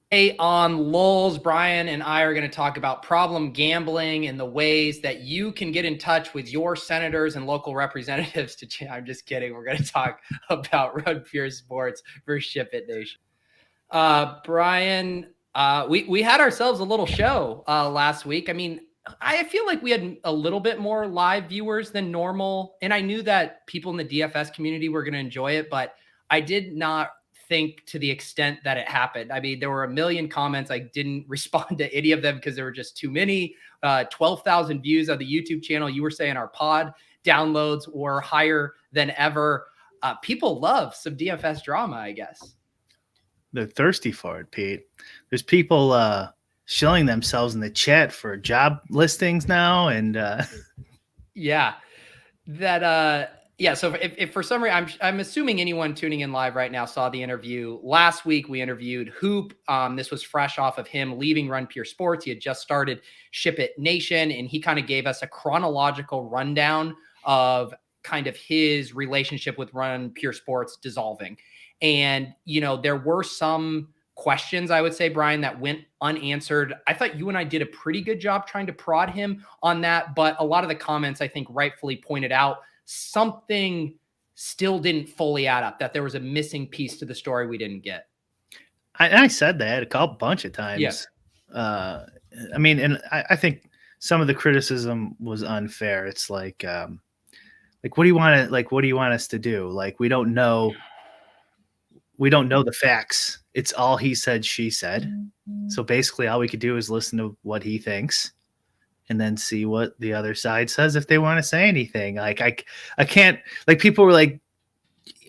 Hey, on Lulz, Brian and I are going to talk about problem gambling and the ways that you can get in touch with your senators and local representatives I'm just kidding. We're going to talk about Run Pure Sports versus Ship It Nation. Brian, we had ourselves a little show last week. I mean, I feel like we had a little bit more live viewers than normal, and I knew that people in the DFS community were going to enjoy it, but I did not think to the extent that it happened. I mean, there were a million comments. I didn't respond to any of them because there were just too many. 12,000 views on the YouTube channel. You were saying our pod downloads were higher than ever. People love some DFS drama, I guess. They're thirsty for it, Pete. There's people shilling themselves in the chat for job listings now, and yeah, so if for some reason, I'm assuming anyone tuning in live right now saw the interview last week. We interviewed Hoop. This was fresh off of him leaving Run Pure Sports. He had just started Ship It Nation, and he kind of gave us a chronological rundown of kind of his relationship with Run Pure Sports dissolving. And, there were some questions, I would say, Brian, that went unanswered. I thought you and I did a pretty good job trying to prod him on that, but a lot of the comments, I think, rightfully pointed out something still didn't fully add up, that there was a missing piece to the story we didn't get. I said that a bunch of times. Yeah. I mean, and I think some of the criticism was unfair. It's like what do you want us to do? Like, we don't know the facts. It's all he said, she said. So basically all we could do is listen to what he thinks and then see what the other side says if they want to say anything. Like, I can't, like, people were like,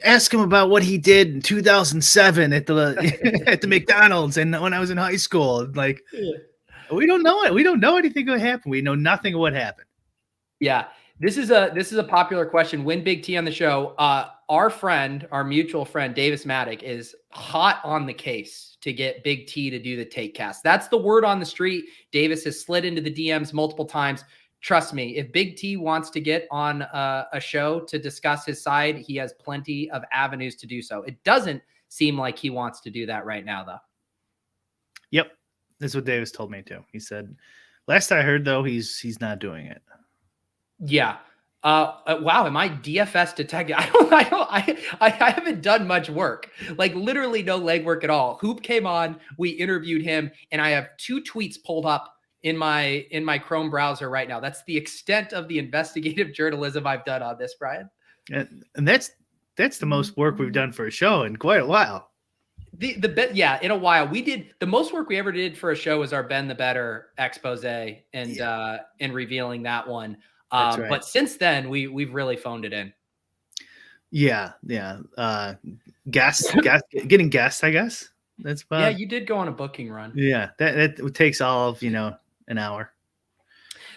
ask him about what he did in 2007 at the at the McDonald's and when I was in high school. Like, we don't know it. We don't know anything what happened. We know nothing of what happened. Yeah. This is a popular question. When Big T on the show, our mutual friend, Davis Maddock, is hot on the case to get Big T to do the take cast. That's the word on the street. Davis has slid into the DMs multiple times. Trust me, if Big T wants to get on a show to discuss his side, he has plenty of avenues to do so. It doesn't seem like he wants to do that right now, though. Yep. That's what Davis told me too. He said, last I heard, though, he's not doing it. Yeah. Wow. Am I DFS detective? I haven't done much work, like literally no legwork at all. Hoop came on, we interviewed him, and I have 2 tweets pulled up in my Chrome browser right now. That's the extent of the investigative journalism I've done on this, Brian. And that's the most work we've done for a show in quite a while. In a while. We did the most work we ever did for a show was our Ben the Better expose and revealing that one. Right. But since then, we've really phoned it in. Yeah. Getting guests, I guess. That's about. Yeah, you did go on a booking run. Yeah, that takes all of an hour.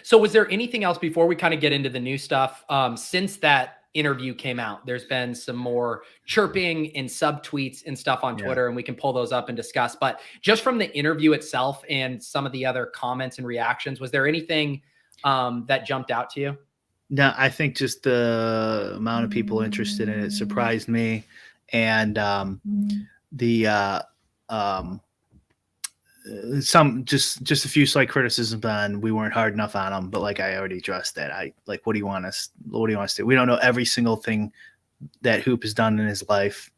So, was there anything else before we kind of get into the new stuff? Since that interview came out, there's been some more chirping and subtweets and stuff on Twitter, and we can pull those up and discuss. But just from the interview itself and some of the other comments and reactions, was there anything that jumped out to you? No, I think just the amount of people interested in it surprised me, and some just a few slight criticisms on we weren't hard enough on them, but like I already addressed that. What do you want us to do? We don't know every single thing that Hoop has done in his life,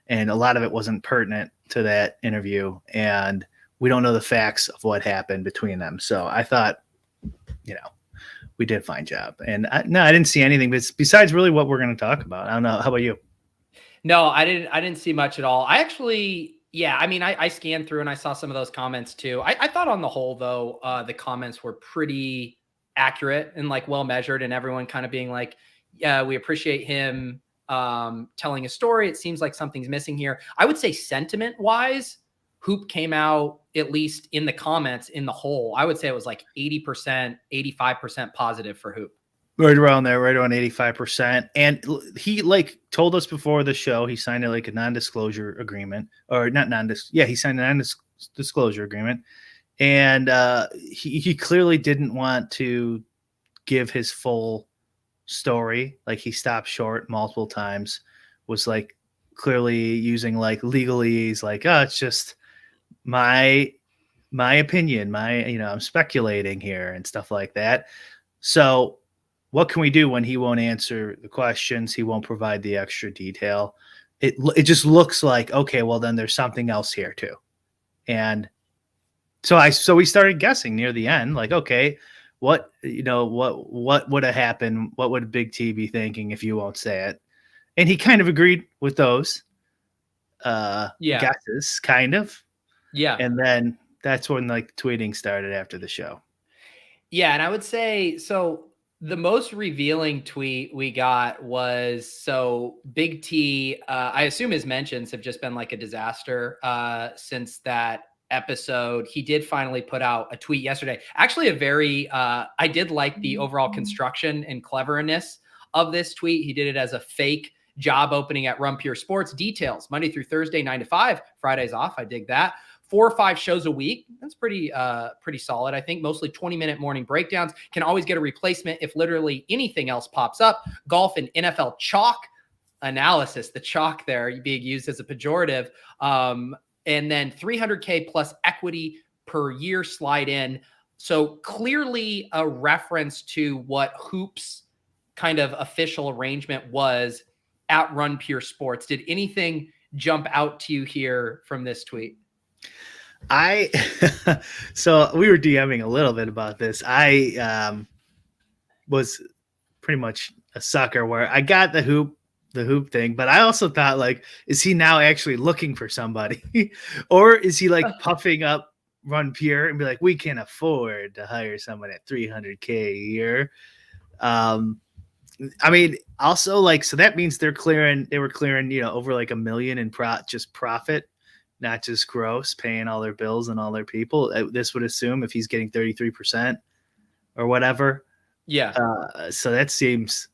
and a lot of it wasn't pertinent to that interview, and we don't know the facts of what happened between them. So I thought, we did a fine job. And I didn't see anything besides really what we're going to talk about. I don't know. How about you? No, I didn't see much at all. I scanned through and I saw some of those comments too. I thought on the whole, though, the comments were pretty accurate and like well measured, and everyone kind of being like, yeah, we appreciate him telling a story. It seems like something's missing here. I would say sentiment wise, Hoop came out, at least in the comments, in the whole, I would say it was like 80%, 85% positive for Hoop. Right around there, right around 85%. And he told us before the show, he signed a non-disclosure agreement, or not he signed a non-disclosure agreement. And he clearly didn't want to give his full story. Like, he stopped short multiple times, was clearly using legalese, it's just my opinion, I'm speculating here and stuff like that. So what can we do when he won't answer the questions? He won't provide the extra detail. It just looks like, okay, well then there's something else here too. And so we started guessing near the end, like, okay, what would have happened? What would Big T be thinking if you won't say it? And he kind of agreed with those Yeah. guesses, kind of. Yeah. And then that's when like tweeting started after the show. Yeah, and I would say so the most revealing tweet we got was so Big T, I assume his mentions have just been like a disaster since that episode. He did finally put out a tweet yesterday. Actually, a very, I did like the overall construction and cleverness of this tweet. He did it as a fake job opening at Run Pure Sports. Details Monday through Thursday, 9 to 5, Fridays off. I dig that. 4 or 5 shows a week. That's pretty solid. I think mostly 20-minute morning breakdowns. Can always get a replacement if literally anything else pops up. Golf and NFL chalk analysis. The chalk there being used as a pejorative. And then 300K plus equity per year slide in. So clearly a reference to what Hoop's kind of official arrangement was at Run Pure Sports. Did anything jump out to you here from this tweet? So we were DMing a little bit about this. I was pretty much a sucker where I got the hoop thing, but I also thought, like, is he now actually looking for somebody or is he like puffing up Run Pure and be like, we can afford to hire someone at 300K a year? I mean, also, like, so that means they were clearing, over like $1 million in profit, not just gross, paying all their bills and all their people. This would assume if he's getting 33% or whatever. Yeah. So that seems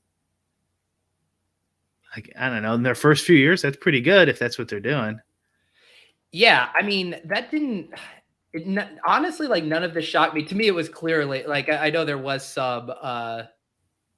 like, I don't know, in their first few years, that's pretty good if that's what they're doing. Yeah. I mean, that didn't, honestly, like none of this shocked me. To me, it was clearly like, I know there was some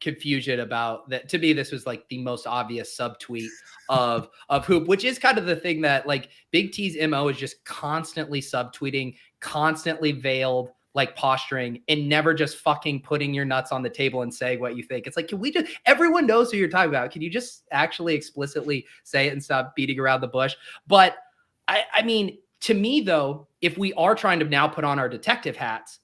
confusion about that. To me, this was like the most obvious subtweet of Hoop, which is kind of the thing that like Big T's MO is just constantly subtweeting, constantly veiled, like posturing, and never just fucking putting your nuts on the table and saying what you think. It's like, can we just, everyone knows who you're talking about. Can you just actually explicitly say it and stop beating around the bush? But I mean, to me though, if we are trying to now put on our detective hats,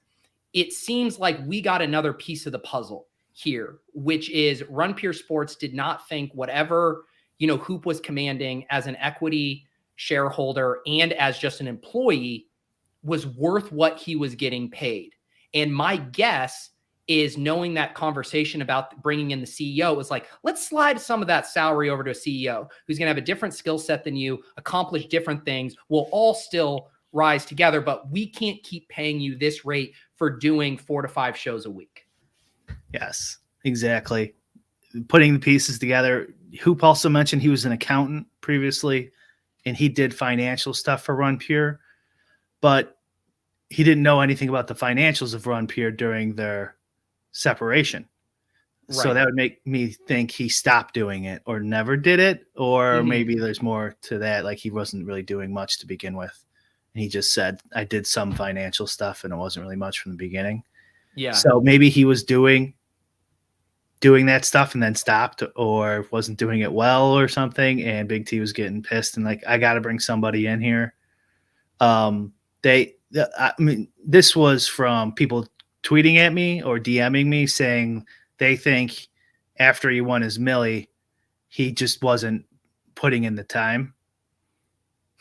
it seems like we got another piece of the puzzle here, which is Run Pure Sports did not think whatever, Hoop was commanding as an equity shareholder and as just an employee was worth what he was getting paid. And my guess is, knowing that conversation about bringing in the CEO, was like, let's slide some of that salary over to a CEO who's going to have a different skill set than you, accomplish different things. We'll all still rise together, but we can't keep paying you this rate for doing 4 to 5 shows a week. Yes, exactly. Putting the pieces together. Hoop also mentioned he was an accountant previously, and he did financial stuff for Run Pure, but he didn't know anything about the financials of Run Pure during their separation. Right. So that would make me think he stopped doing it or never did it, or maybe there's more to that. Like he wasn't really doing much to begin with. And he just said, I did some financial stuff and it wasn't really much from the beginning. Yeah. So maybe he was doing that stuff and then stopped, or wasn't doing it well or something. And Big T was getting pissed and like, I got to bring somebody in here. I mean, this was from people tweeting at me or DMing me saying they think after he won his milli, he just wasn't putting in the time.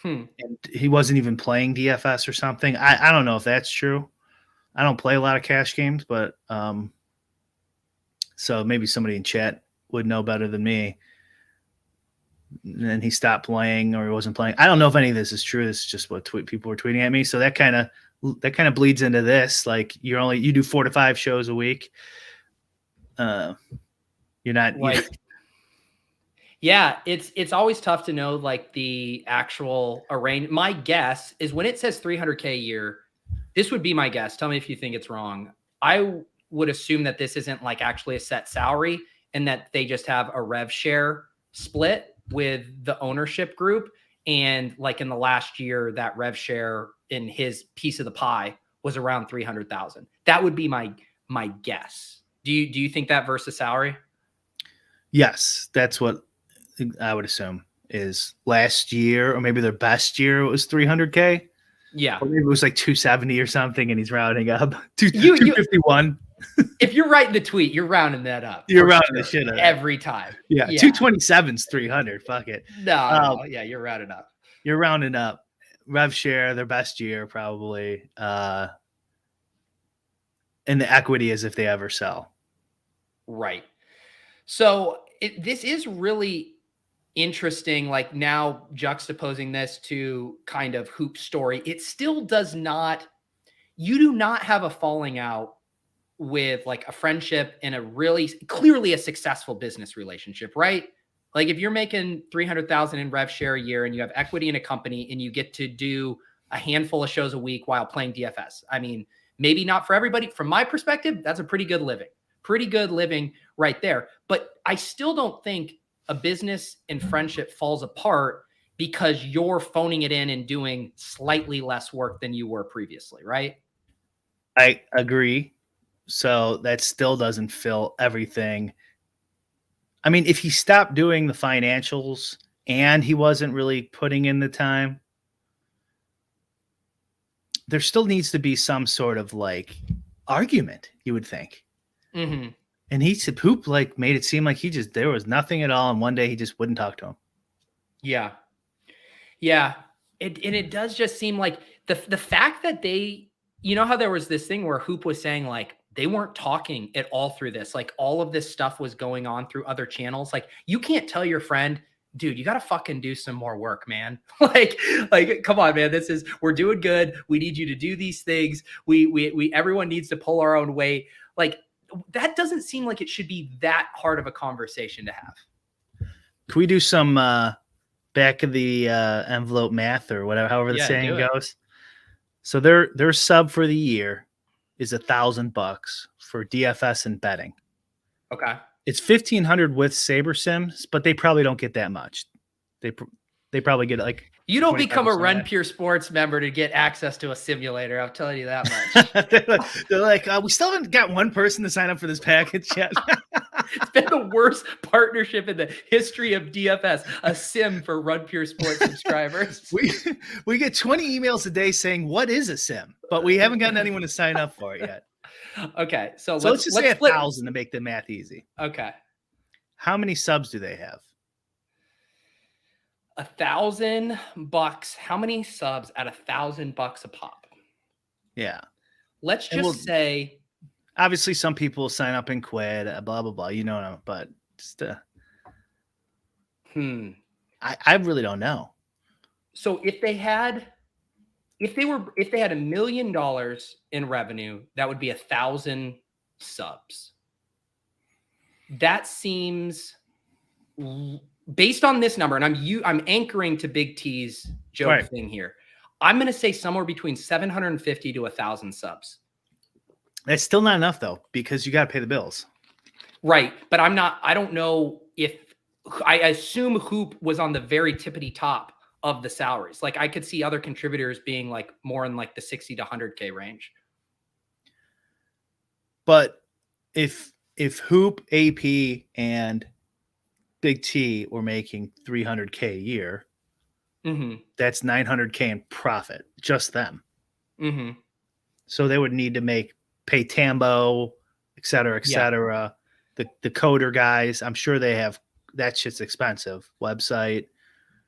And he wasn't even playing DFS or something. I don't know if that's true. I don't play a lot of cash games, but so maybe somebody in chat would know better than me. And then he stopped playing, or he wasn't playing. I don't know if any of this is true. This is just what people were tweeting at me. So that kind of bleeds into this. Like you do 4 to 5 shows a week. You're not like. Yeah, it's always tough to know like the actual arrange. My guess is when it says 300K a year, this would be my guess. Tell me if you think it's wrong. I would assume that this isn't like actually a set salary and that they just have a rev share split with the ownership group. And like in the last year, that rev share in his piece of the pie was around 300,000. That would be my guess. Do you think that versus salary? Yes, that's what I would assume is last year, or maybe their best year it was 300K. Yeah. Or maybe it was like 270 or something, and he's rounding up. You 251. If you're writing the tweet, you're rounding that up. You're rounding the shit out of that. Every time. Yeah, 227's 300. Fuck it. No, yeah, you're rounding up. You're rounding up. Rev share, their best year probably. And the equity is if they ever sell. Right. So this is really interesting. Like now juxtaposing this to kind of Hoop's story, it still does not, you do not have a falling out with like a friendship and a really clearly a successful business relationship, right? Like if you're making 300,000 in rev share a year and you have equity in a company and you get to do a handful of shows a week while playing DFS. I mean, maybe not for everybody. From my perspective, that's a pretty good living right there. But I still don't think a business and friendship falls apart because you're phoning it in and doing slightly less work than you were previously, right? I agree. So that still doesn't fill everything. I mean, if he stopped doing the financials and he wasn't really putting in the time, there still needs to be some sort of like argument, you would think. Mm-hmm. And Hoop like made it seem like there was nothing at all. And one day he just wouldn't talk to him. Yeah. Yeah. It does just seem like the fact that they, you know how there was this thing where Hoop was saying like they weren't talking at all through this, like all of this stuff was going on through other channels. Like you can't tell your friend, dude, you got to fucking do some more work, man. like, come on, man. We're doing good. We need you to do these things. Everyone needs to pull our own weight. Like that doesn't seem like it should be that hard of a conversation to have. Can we do some back of the envelope math or whatever, however the saying goes? So their sub for the year is $1,000 for DFS and betting. Okay. It's 1,500 with Saber Sims, but they probably don't get that much. They probably get like you don't become a Run Pure Sports member to get access to a simulator. I'm telling you that much. they're like we still haven't got one person to sign up for this package yet. It's been the worst partnership in the history of DFS, a sim for Run Pure Sports subscribers. We get 20 emails a day saying, what is a sim? But we haven't gotten anyone to sign up for it yet. Okay. So let's just say 1,000 to make the math easy. Okay. How many subs do they have? $1,000. How many subs at $1,000 a pop? Yeah. Let's just say. Obviously, some people sign up and quit, blah, blah, blah. You know, but just, I really don't know. So if they had $1 million in revenue, that would be 1,000 subs. That seems, based on this number, and I'm anchoring to Big T's joke thing here. I'm going to say somewhere between 750 to 1,000 subs. That's still not enough though, because you got to pay the bills. Right. But I don't know if I assume Hoop was on the very tippity top of the salaries. Like I could see other contributors being like more in like the 60 to 100K range. But if Hoop, AP, and Big T were making 300K a year, that's 900K in profit, just them. So they would need to pay Tambo, et cetera, et cetera. The coder guys, I'm sure they have, that shit's expensive. Website.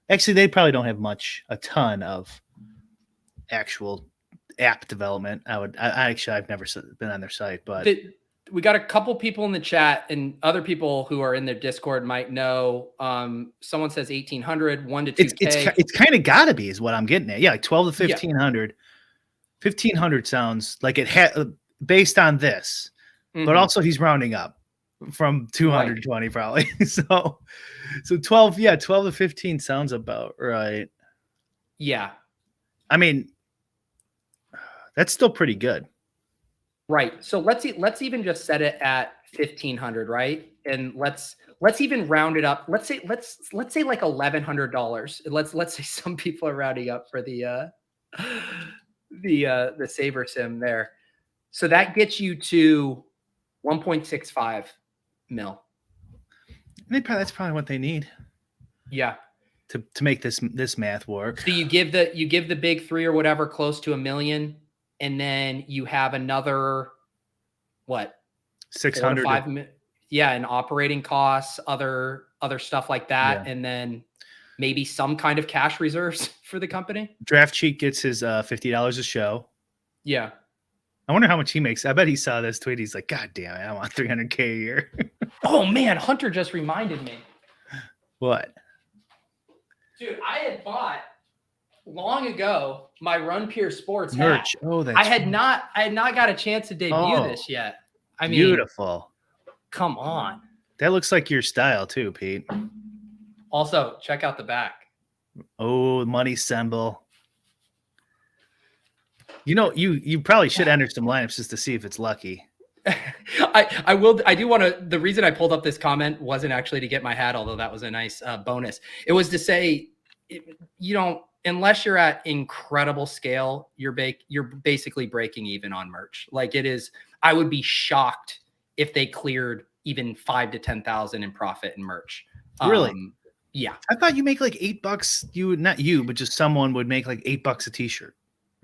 Actually, they probably don't have a ton of actual app development. I've never been on their site, but we got a couple people in the chat, and other people who are in their Discord might know. Someone says 1,800, 1 to 2K. It's kind of got to be, is what I'm getting at. Yeah, like 12 to 1,500. 1,500 sounds like it had, based on this, but also he's rounding up from 220 probably. So 12 to 15 sounds about right. Yeah. I mean, that's still pretty good. Right. So let's even just set it at 1,500, right? And let's even round it up. Let's say like $1,100. Let's say some people are rounding up for the Saber Sim there. So that gets you to 1.65 mil. That's probably what they need. Yeah. To make this math work. So you give the big three or whatever close to $1 million, and then you have another what 600 5 million, and operating costs, other stuff like that, and then maybe some kind of cash reserves for the company. Draft Cheat gets his $50 a show. Yeah. I wonder how much he makes. I bet he saw this tweet. He's like, God damn it, I want $300K a year. Oh man, Hunter just reminded me. What? Dude, I had bought long ago my Run Pure Sports merch. Hat. Oh, that's I had not got a chance to debut this yet. I mean, beautiful. Come on. That looks like your style too, Pete. Also, check out the back. Oh, money symbol. You know, you probably should enter some lineups just to see if it's lucky. I do want to. The reason I pulled up this comment wasn't actually to get my hat, although that was a nice bonus. It was to say, you don't, unless you're at incredible scale, you're basically breaking even on merch. Like it is. I would be shocked if they cleared even 5 to 10,000 in profit in merch. Really? Yeah. I thought you make like $8. You would, not you, but just someone would make like $8 a t-shirt.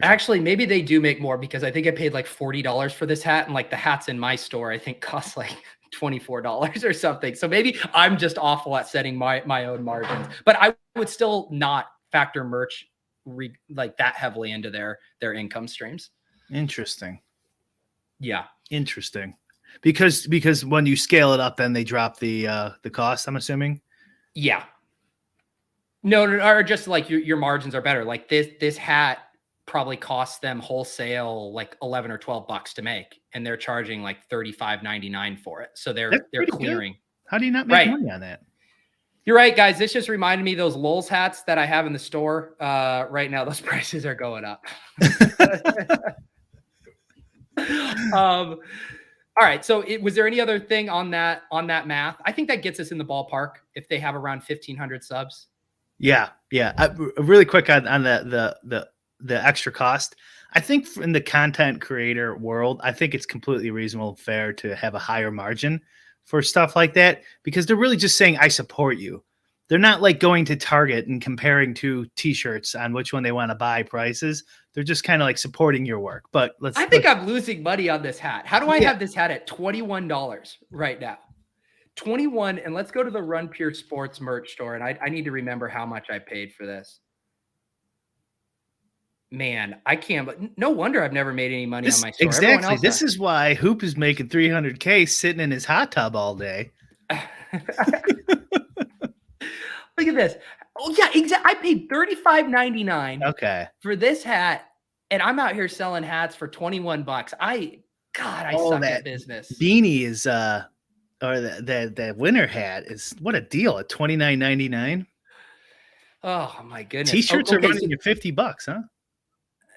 Actually, maybe they do make more because I think I paid like $40 for this hat, and like the hats in my store, I think cost like $24 or something. So maybe I'm just awful at setting my own margins, but I would still not factor merch like that heavily into their income streams. Interesting. Yeah. Interesting. Because when you scale it up, then they drop the cost, I'm assuming. Yeah. No, or just like your margins are better. Like this hat probably costs them wholesale like $11 or $12 to make, and they're charging like $35.99 for it. So they're clearing. Good. How do you not make money on that? You're right, guys. This just reminded me of those Lulz hats that I have in the store right now. Those prices are going up. All right. So was there any other thing on that math? I think that gets us in the ballpark if they have around 1,500 subs. Yeah. Really quick on the extra cost. I think in the content creator world, I think it's completely reasonable, fair to have a higher margin for stuff like that, because they're really just saying, I support you. They're not like going to Target and comparing two t-shirts on which one they want to buy prices. They're just kind of like supporting your work. But I think I'm losing money on this hat. How do I have this hat at $21 right now? 21, and let's go to the Run Pure Sports merch store, and I need to remember how much I paid for this. Man, I can't. But no wonder I've never made any money on my store. Exactly. This is why Hoop is making $300K sitting in his hot tub all day. Look at this. Oh yeah, exactly. I paid $35.99. Okay. For this hat, and I'm out here selling hats for $21. I suck at business. Beanie is or the winter hat is, what a deal at $29.99. Oh my goodness. T-shirts are running at $50, huh?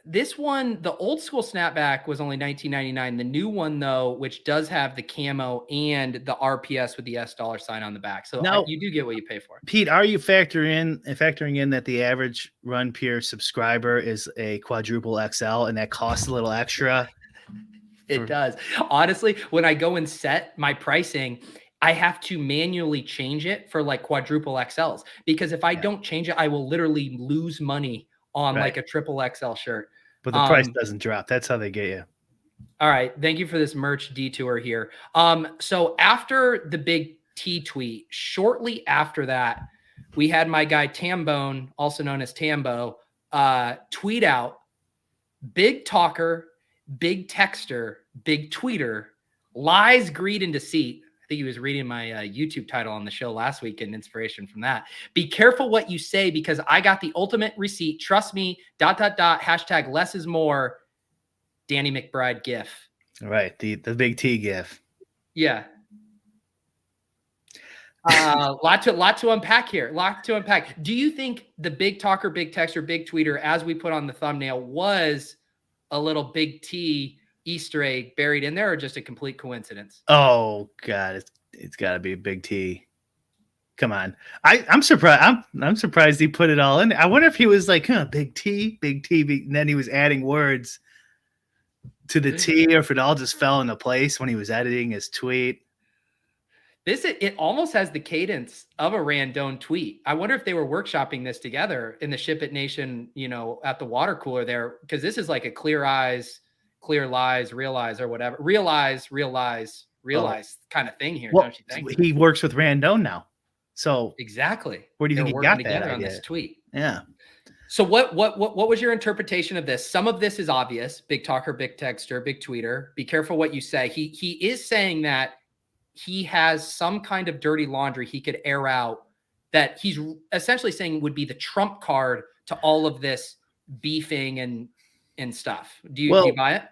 This one, the old school snapback was only $19.99. The new one, though, which does have the camo and the RPS with the $S sign on the back. So now, you do get what you pay for. Pete, are you factoring in that the average Run Pure subscriber is a quadruple XL and that costs a little extra? It does. Honestly, when I go and set my pricing, I have to manually change it for like quadruple XLs, because if I don't change it, I will literally lose money on like a triple XL shirt. But the price doesn't drop. That's how they get you. All right. Thank you for this merch detour here. So after the big T tweet, shortly after that, we had my guy Tambone, also known as Tambo, tweet out, big talker, big texter, big tweeter, lies, greed, and deceit. I think he was reading my YouTube title on the show last week and inspiration from that. Be careful what you say, because I got the ultimate receipt. Trust me, .. hashtag less is more. Danny McBride gif. Right. The big T gif. Yeah. Lot to unpack here. Lot to unpack. Do you think the big talker, big texter, big tweeter, as we put on the thumbnail, was a little big T Easter egg buried in there, or just a complete coincidence? Oh God, it's got to be Big T. Come on, I'm surprised. I'm surprised he put it all in. I wonder if he was like, Big T, and then he was adding words to the T, or if it all just fell into place when he was editing his tweet. It almost has the cadence of a Randone tweet. I wonder if they were workshopping this together in the Ship It Nation, at the water cooler there, because this is like a clear eyes, clear lies, realize, or whatever. Realize kind of thing here, Well, don't you think? he works with Randone now, so Exactly. where do you They're think he working got that together on idea? this tweet. Yeah. So what was your interpretation of this? Some of this is obvious. Big talker, big texter, big tweeter. Be careful what you say. He is saying that he has some kind of dirty laundry he could air out that he's essentially saying would be the trump card to all of this beefing and stuff. Do you buy it?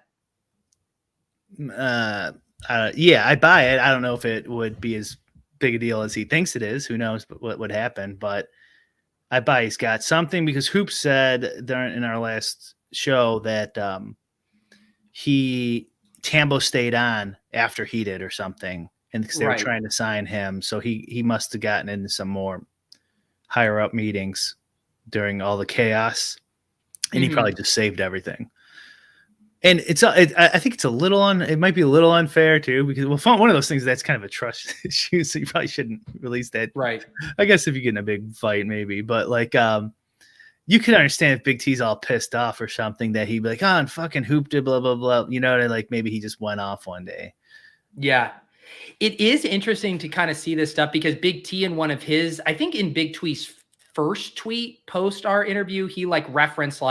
Yeah, I buy it. I don't know if it would be as big a deal as he thinks it is. Who knows what would happen, but I buy he's got something, because Hoop said in our last show that Tambo stayed on after he did or something, and because they were trying to sign him, so he must have gotten into some more higher up meetings during all the chaos, and he probably just saved everything. And I think it's it might be a little unfair too, because one of those things that's kind of a trust issue, so you probably shouldn't release that. Right. I guess if you get in a big fight, maybe, but like, you could understand if Big T's all pissed off or something, that he'd be like, and fucking Hoop did blah, blah, blah. Like maybe he just went off one day. Yeah. It is interesting to kind of see this stuff, because Big T in one of his, I think in Big T's first tweet post our interview, he referenced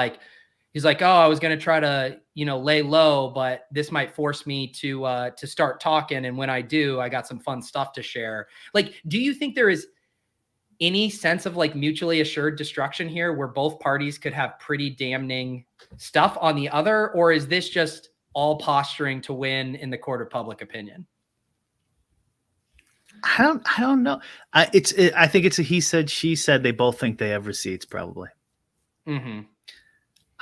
he's like, oh, I was going to try to, lay low, but this might force me to start talking. And when I do, I got some fun stuff to share. Do you think there is any sense of mutually assured destruction here, where both parties could have pretty damning stuff on the other? Or is this just all posturing to win in the court of public opinion? I don't know. I think it's a he said, she said. They both think they have receipts, probably. Mm-hmm.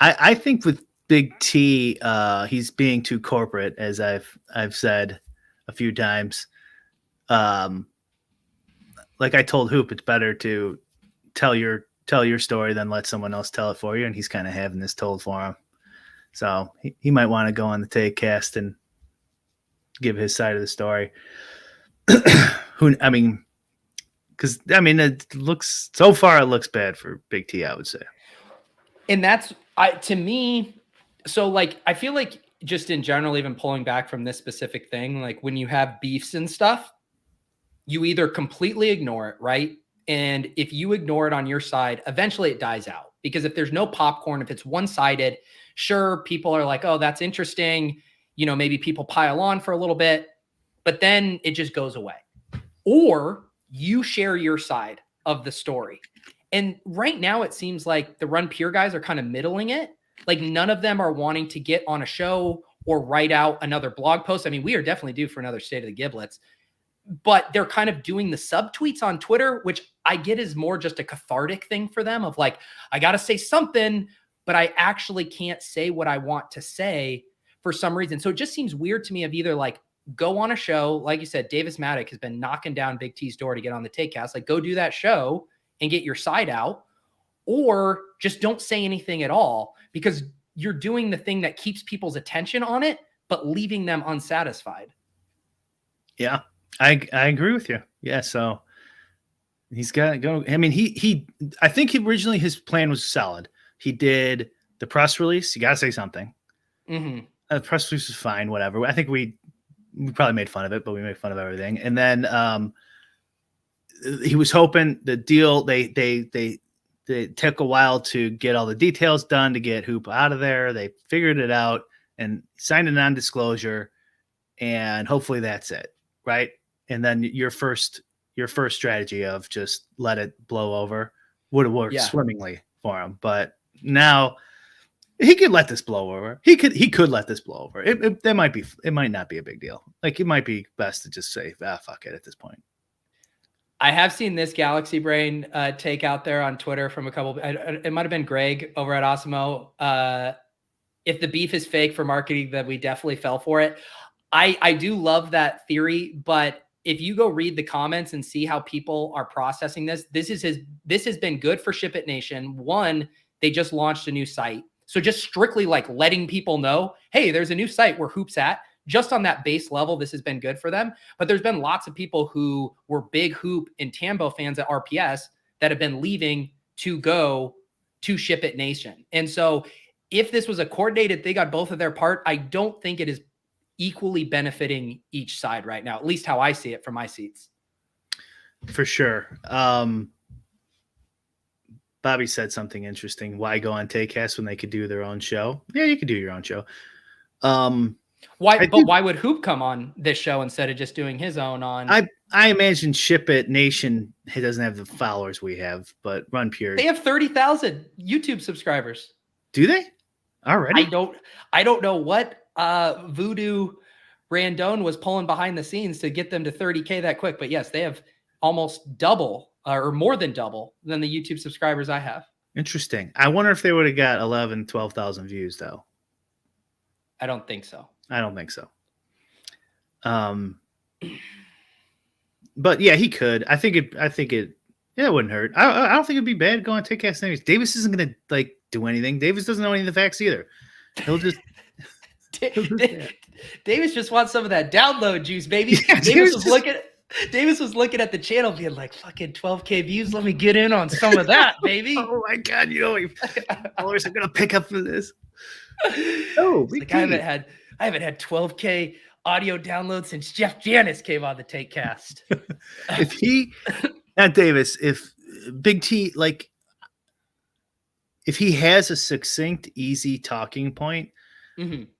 I think with Big T, he's being too corporate, as I've said a few times. Like I told Hoop, it's better to tell your story than let someone else tell it for you, and he's kind of having this told for him. So he might want to go on the take cast and give his side of the story. Because it looks bad for Big T, I would say. And that's to me. So I feel like just in general, even pulling back from this specific thing, when you have beefs and stuff, you either completely ignore it, right? And if you ignore it on your side, eventually it dies out, because if there's no popcorn, if it's one-sided, sure, people are like, oh, that's interesting. Maybe people pile on for a little bit, but then it just goes away. Or you share your side of the story. And right now it seems like the Run Pure guys are kind of middling it. None of them are wanting to get on a show or write out another blog post. We are definitely due for another State of the Giblets, but they're kind of doing the subtweets on Twitter, which I get is more just a cathartic thing for them of I got to say something, but I actually can't say what I want to say for some reason. So it just seems weird to me of either go on a show. Like you said, Davis Maddock has been knocking down Big T's door to get on the Takecast. Go do that show and get your side out, or just don't say anything at all, because you're doing the thing that keeps people's attention on it, but leaving them unsatisfied. Yeah, I agree with you. Yeah. So he's got to go. I think originally his plan was solid. He did the press release. You got to say something. Mm-hmm. The press release was fine, whatever. I think we probably made fun of it, but we made fun of everything. And then he was hoping the deal, they took a while to get all the details done to get Hoop out of there. They figured it out and signed a non-disclosure, and hopefully that's it, right? And then your first strategy of just let it blow over would have worked swimmingly for him. But now he could let this blow over. He could let this blow over. It might not be a big deal. It might be best to just say, fuck it at this point. I have seen this Galaxy Brain take out there on Twitter from a couple. It might have been Greg over at Osmo. if the beef is fake for marketing, then we definitely fell for it. I do love that theory, but if you go read the comments and see how people are processing this has been good for Ship It Nation. One, they just launched a new site. So just strictly like letting people know, hey, there's a new site where Hoop's at. Just on that base level, this has been good for them. But there's been lots of people who were big Hoop and Tambo fans at RPS that have been leaving to go to Ship It Nation. And so if this was a coordinated thing on both of their part, I don't think it is equally benefiting each side right now, at least how I see it from my seats. For sure. Bobby said something interesting. Why go on Takecast when they could do their own show? Yeah, you could do your own show. Why would Hoop come on this show instead of just doing his own on? I imagine Ship It Nation doesn't have the followers we have, but Run Pure. They have 30,000 YouTube subscribers. Do they? Already? I don't know what Voodoo Randone was pulling behind the scenes to get them to 30K that quick. But yes, they have almost double or more than double than the YouTube subscribers I have. Interesting. I wonder if they would have got 11, 12,000 views though. I don't think so. I don't think so. But yeah, he could. I think it wouldn't hurt. I don't think it'd be bad going to Takecast anyways. Davis isn't gonna like do anything. Davis doesn't know any of the facts either. He'll just Davis just wants some of that download juice, baby. Yeah, Davis was looking at the channel being like, fucking 12K views. Let me get in on some of that, baby. Oh my God. Followers are going to pick up for this. Oh, like, I haven't had 12K audio downloads since Jeff Janis came on the Takecast. Not Davis, if Big T, like, if he has a succinct, easy talking point,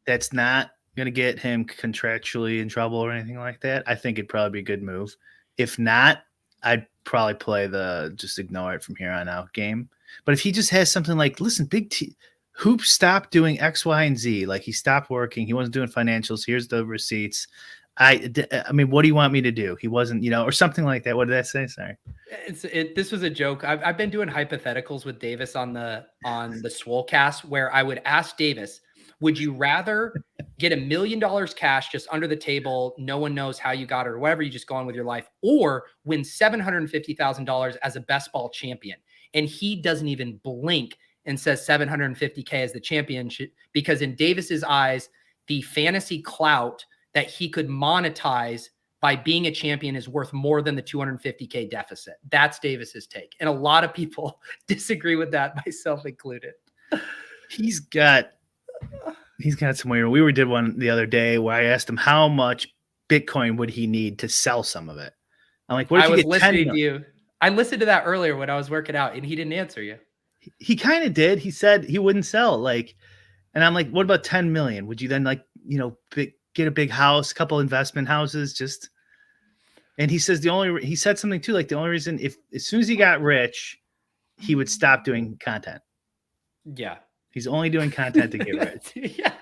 that's not going to get him contractually in trouble or anything like that, I think it'd probably be a good move. If not, I'd probably play the just ignore it from here on out game. But if he just has something like, listen, Big T, Hoop stopped doing X, Y, and Z. Like, he stopped working. He wasn't doing financials. Here's the receipts. I mean, what do you want me to do? He wasn't, or something like that. What did I say? Sorry. This was a joke. I've been doing hypotheticals with Davis on the Swolecast where I would ask Davis, would you rather get $1 million cash just under the table, no one knows how you got it or whatever, you just go on with your life, or win $750,000 as a best ball champion? And he doesn't even blink and says 750K as the championship, because in Davis's eyes, the fantasy clout that he could monetize by being a champion is worth more than the 250K deficit. That's Davis's take. And a lot of people disagree with that, myself included. He's got some weird. We did one the other day where I asked him how much Bitcoin would he need to sell some of it. I'm like, what if I you was get listening to you. I listened to that earlier when I was working out, and he didn't answer you. He kind of did. He said he wouldn't sell. And I'm like, what about 10 million? Would you then get a big house, a couple investment houses, just? And he says he said something too, like the only reason as soon as he got rich, he would stop doing content. Yeah. He's only doing content to get rich. Yeah.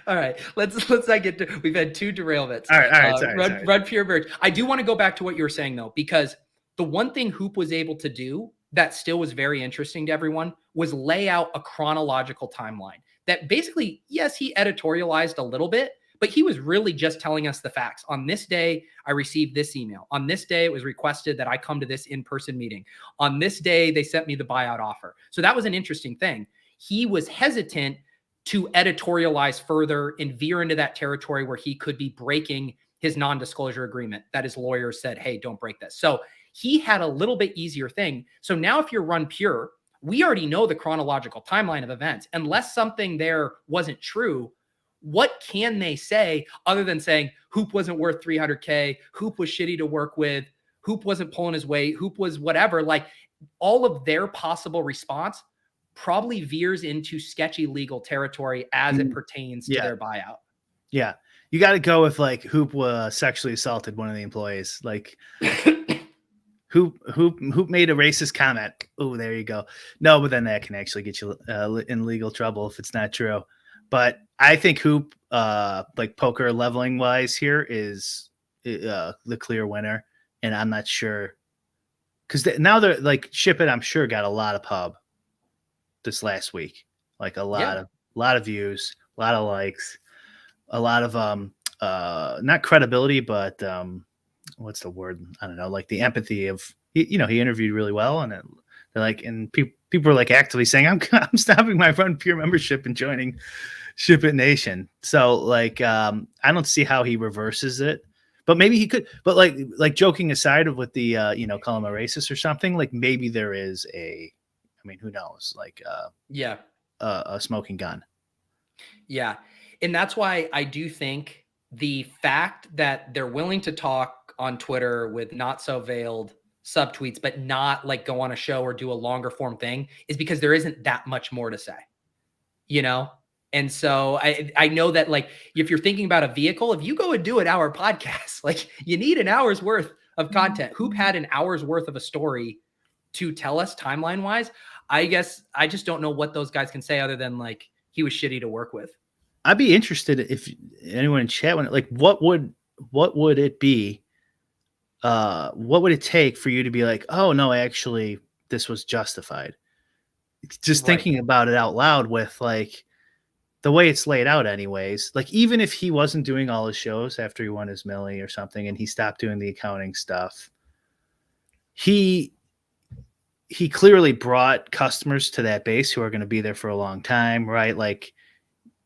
All right. Let's not get to, we've had two derailments. All right. Sorry. Run Pure Bird. I do want to go back to what you were saying though, because the one thing Hoop was able to do that still was very interesting to everyone was lay out a chronological timeline that basically, yes, he editorialized a little bit, but he was really just telling us the facts. On this day, I received this email. On this day, it was requested that I come to this in-person meeting. On this day, they sent me the buyout offer. So that was an interesting thing. He was hesitant to editorialize further and veer into that territory where he could be breaking his non-disclosure agreement that his lawyers said, hey, don't break this. So he had a little bit easier thing. So now if you're Run Pure, we already know the chronological timeline of events. Unless something there wasn't true, what can they say other than saying Hoop wasn't worth 300K, Hoop was shitty to work with, Hoop wasn't pulling his weight, Hoop was whatever? Like, all of their possible response probably veers into sketchy legal territory as it pertains to their buyout. Yeah. You got to go with like Hoop sexually assaulted one of the employees. Like Hoop made a racist comment. Oh, there you go. No, but then that can actually get you in legal trouble if it's not true. But I think Hoop, like poker leveling wise here, is the clear winner. And I'm not sure. Because now they're like, Ship It, I'm sure, got a lot of pub this last week. Like a lot of a lot of views, a lot of likes, a lot of not credibility, but what's the word? I don't know, like the empathy of he interviewed really well, and they're like, and people are like actively saying, I'm stopping my Run Pure membership and joining Ship It Nation. So like, I don't see how he reverses it, but maybe he could. But like joking aside of with the call him a racist or something, like maybe there is I mean, who knows? Like Yeah. a smoking gun. Yeah. And that's why I do think the fact that they're willing to talk on Twitter with not so veiled subtweets, but not like go on a show or do a longer form thing is because there isn't that much more to say, you know? And so I know that like if you're thinking about a vehicle, if you go and do an hour podcast, like you need an hour's worth of content. Hoop had an hour's worth of a story to tell us timeline wise. I guess I just don't know what those guys can say other than like he was shitty to work with. I'd be interested if anyone in chat went like, what would it be? What would it take for you to be like, oh no, actually, this was justified? Just Right. thinking about it out loud with like the way it's laid out, anyways. Like even if he wasn't doing all his shows after he won his Millie or something, and he stopped doing the accounting stuff, he clearly brought customers to that base who are going to be there for a long time, right? Like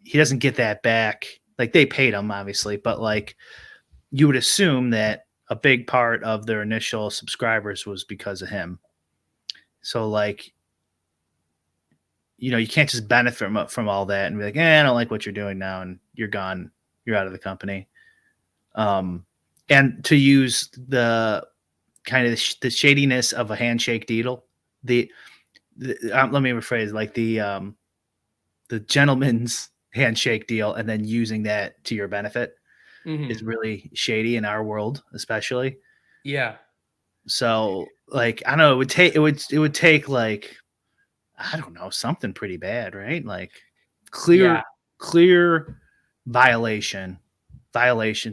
he doesn't get that back. Like they paid him, obviously, but like you would assume that a big part of their initial subscribers was because of him. So like, you can't just benefit from all that and be like, I don't like what you're doing now, and you're gone, you're out of the company. And to use the kind of the shadiness of a handshake deal, let me rephrase, like the gentleman's handshake deal, and then using that to your benefit is really shady in our world, especially. Yeah. So like, I don't know, it would take like, I don't know, something pretty bad, right? Like clear violations,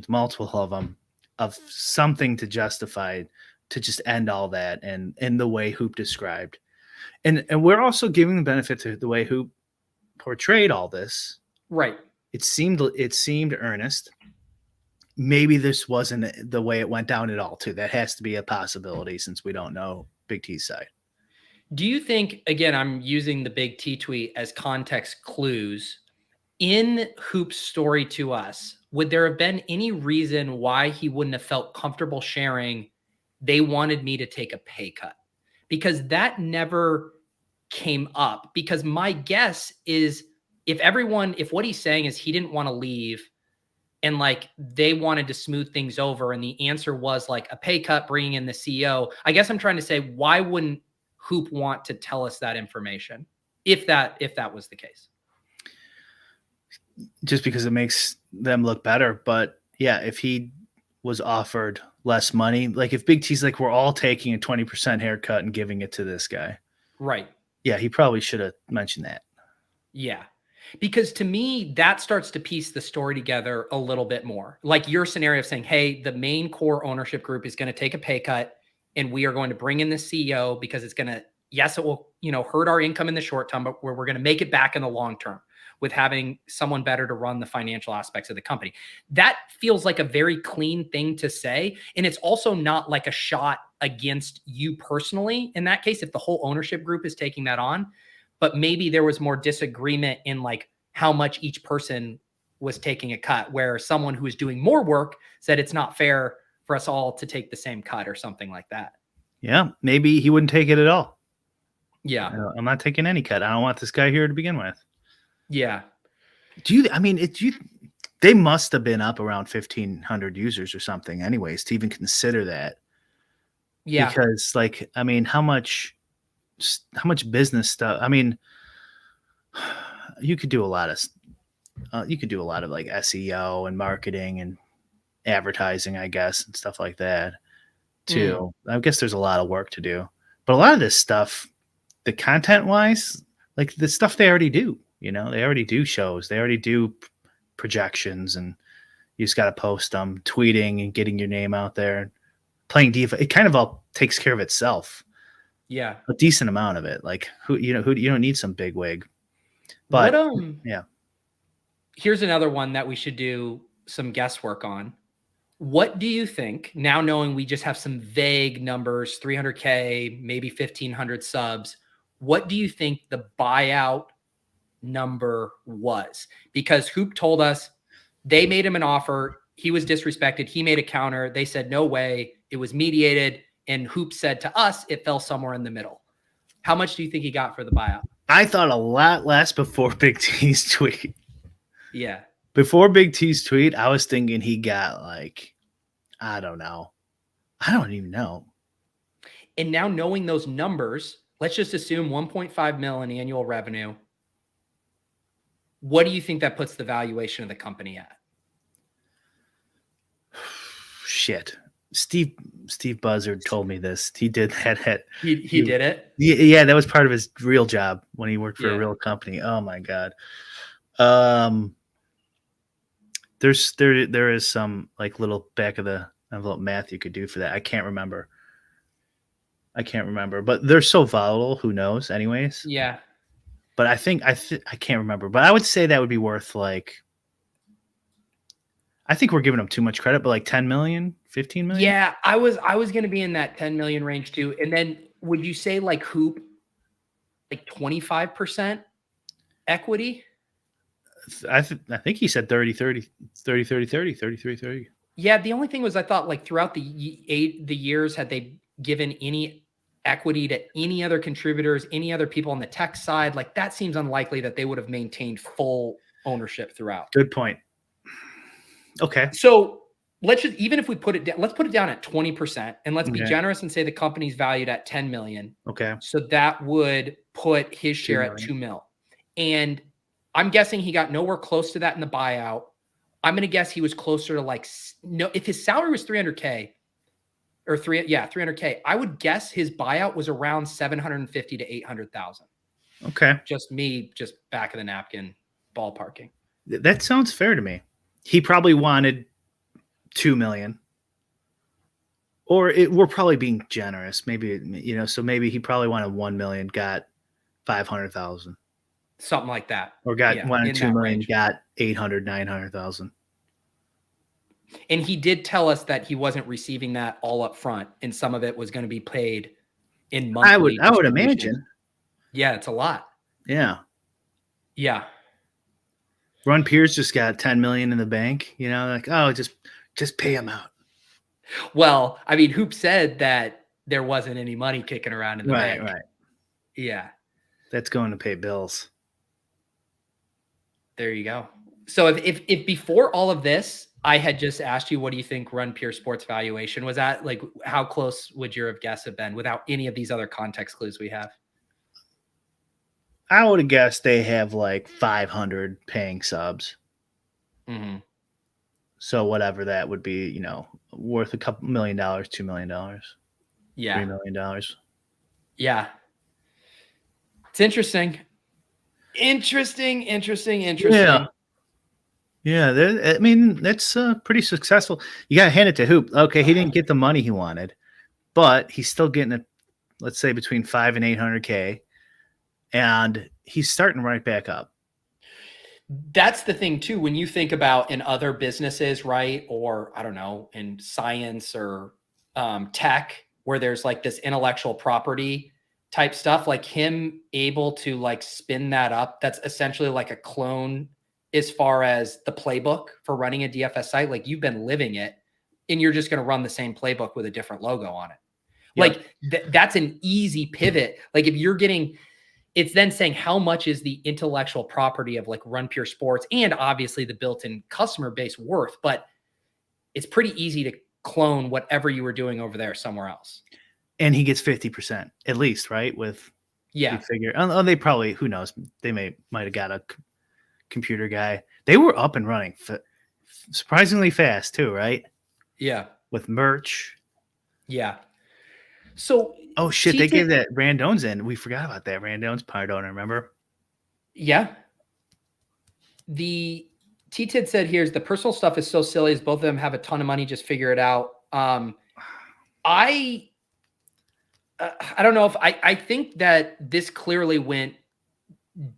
multiple of them, of something to justify to just end all that, and in the way Hoop described. And we're also giving the benefit to the way Hoop portrayed all this. Right. It seemed earnest. Maybe this wasn't the way it went down at all, too. That has to be a possibility since we don't know Big T's side. Do you think, again, I'm using the Big T tweet as context clues in Hoop's story to us, would there have been any reason why he wouldn't have felt comfortable sharing they wanted me to take a pay cut? Because that never came up. Because my guess is if what he's saying is he didn't want to leave and like they wanted to smooth things over and the answer was like a pay cut, bringing in the CEO, I guess I'm trying to say, why wouldn't Hoop want to tell us that information if that was the case? Just because it makes them look better. But yeah, if he was offered less money, like if Big T's like, we're all taking a 20% haircut and giving it to this guy. Right. Yeah, he probably should have mentioned that. Yeah. Because to me, that starts to piece the story together a little bit more. Like your scenario of saying, hey, the main core ownership group is going to take a pay cut and we are going to bring in the CEO because it's going to, yes, it will, hurt our income in the short term, but where we're going to make it back in the long term with having someone better to run the financial aspects of the company. That feels like a very clean thing to say. And it's also not like a shot against you personally in that case, if the whole ownership group is taking that on. But maybe there was more disagreement in like how much each person was taking a cut, where someone who was doing more work said it's not fair for us all to take the same cut or something like that. Yeah, maybe he wouldn't take it at all. Yeah. I'm not taking any cut. I don't want this guy here to begin with. Yeah. They must have been up around 1,500 users or something anyways to even consider that. Yeah. Because like, I mean, how much business stuff? I mean, you could do a lot of like SEO and marketing and advertising, I guess, and stuff like that too. I guess there's a lot of work to do, but a lot of this stuff, the content wise, like the stuff they already do, they already do shows, they already do projections, and you just got to post them, tweeting and getting your name out there, playing diva. It kind of all takes care of itself. Yeah. A decent amount of it. Like who you don't need some big wig What But yeah, here's another one that we should do some guesswork on. What do you think, now knowing we just have some vague numbers, 300K, maybe 1,500 subs, what do you think the buyout number was? Because Hoop told us they made him an offer. He was disrespected. He made a counter. They said, no way. It was mediated. And Hoop said to us, it fell somewhere in the middle. How much do you think he got for the buyout? I thought a lot less before Big T's tweet. Yeah. Before Big T's tweet, I was thinking he got like, I don't know. I don't even know. And now knowing those numbers, let's just assume 1.5 mil in annual revenue. What do you think that puts the valuation of the company at? Shit. Steve Buzzard told me this. He did that. He did it? Yeah, that was part of his real job when he worked for a real company. Oh my God. There is some like little back of the envelope math you could do for that. I can't remember. But they're so volatile. Who knows? Anyways. Yeah. But I can't remember. But I would say that would be worth like. I think we're giving them too much credit, but like 10 million, 15 million. Yeah, I was going to be in that 10 million range too. And then would you say like Hoop, like 25% equity? I think he said 30, 30, 30, 30, 30, 33, 30. Yeah, the only thing was I thought like throughout the years, had they given any equity to any other contributors, any other people on the tech side, like that seems unlikely that they would have maintained full ownership throughout. Good point. Okay. So let's just, even if we put it down, let's put it down at 20% and let's be generous and say the company's valued at 10 million. Okay. So that would put his share at 2 mil. And I'm guessing he got nowhere close to that in the buyout. I'm going to guess he was closer to like, no, if his salary was 300K or 300K, I would guess his buyout was around 750 to 800,000. Okay. Just back of the napkin ballparking. That sounds fair to me. He probably wanted 2 million, or we're probably being generous. Maybe, so maybe he probably wanted 1 million, got 500,000, something like that, or wanted 2 million, range. Got 800, 900,000. And he did tell us that he wasn't receiving that all up front, and some of it was going to be paid in monthly. I would imagine. Yeah, it's a lot. Yeah. Yeah. Ron Pierce just got 10 million in the bank, like, oh, just pay him out. Well, I mean, Hoop said that there wasn't any money kicking around in the bank. Right. Yeah. That's going to pay bills. There you go. So if before all of this, I had just asked you, what do you think Run Pure Sports valuation was at? Like, how close would your guess have been without any of these other context clues we have? I would have guessed they have like 500 paying subs. Mm-hmm. So whatever that would be, worth a couple $1 million, $2 million, yeah, $3 million. Yeah, it's interesting. Interesting. Yeah. I mean, that's pretty successful. You got to hand it to Hoop. Okay, he didn't get the money he wanted, but he's still getting it. Let's say between 5 and 800K. And he's starting right back up. That's the thing too. When you think about in other businesses, right? Or I don't know, in science or tech, where there's like this intellectual property type stuff, like him able to like spin that up. That's essentially like a clone as far as the playbook for running a DFS site. Like you've been living it and you're just going to run the same playbook with a different logo on it. Yep. Like that's an easy pivot. Like if you're getting, it's then saying how much is the intellectual property of like Run Pure Sports and obviously the built-in customer base worth, but it's pretty easy to clone whatever you were doing over there somewhere else. And he gets 50% at least, right? With you figure, they probably, who knows? They might have got a computer guy. They were up and running surprisingly fast too, right? Yeah. With merch. Yeah. So, oh shit, they gave that Randone's in. We forgot about that. Randone's part owner, remember? Yeah. The T-Tid said here's the personal stuff is so silly as both of them have a ton of money, just figure it out. I don't know if I think that this clearly went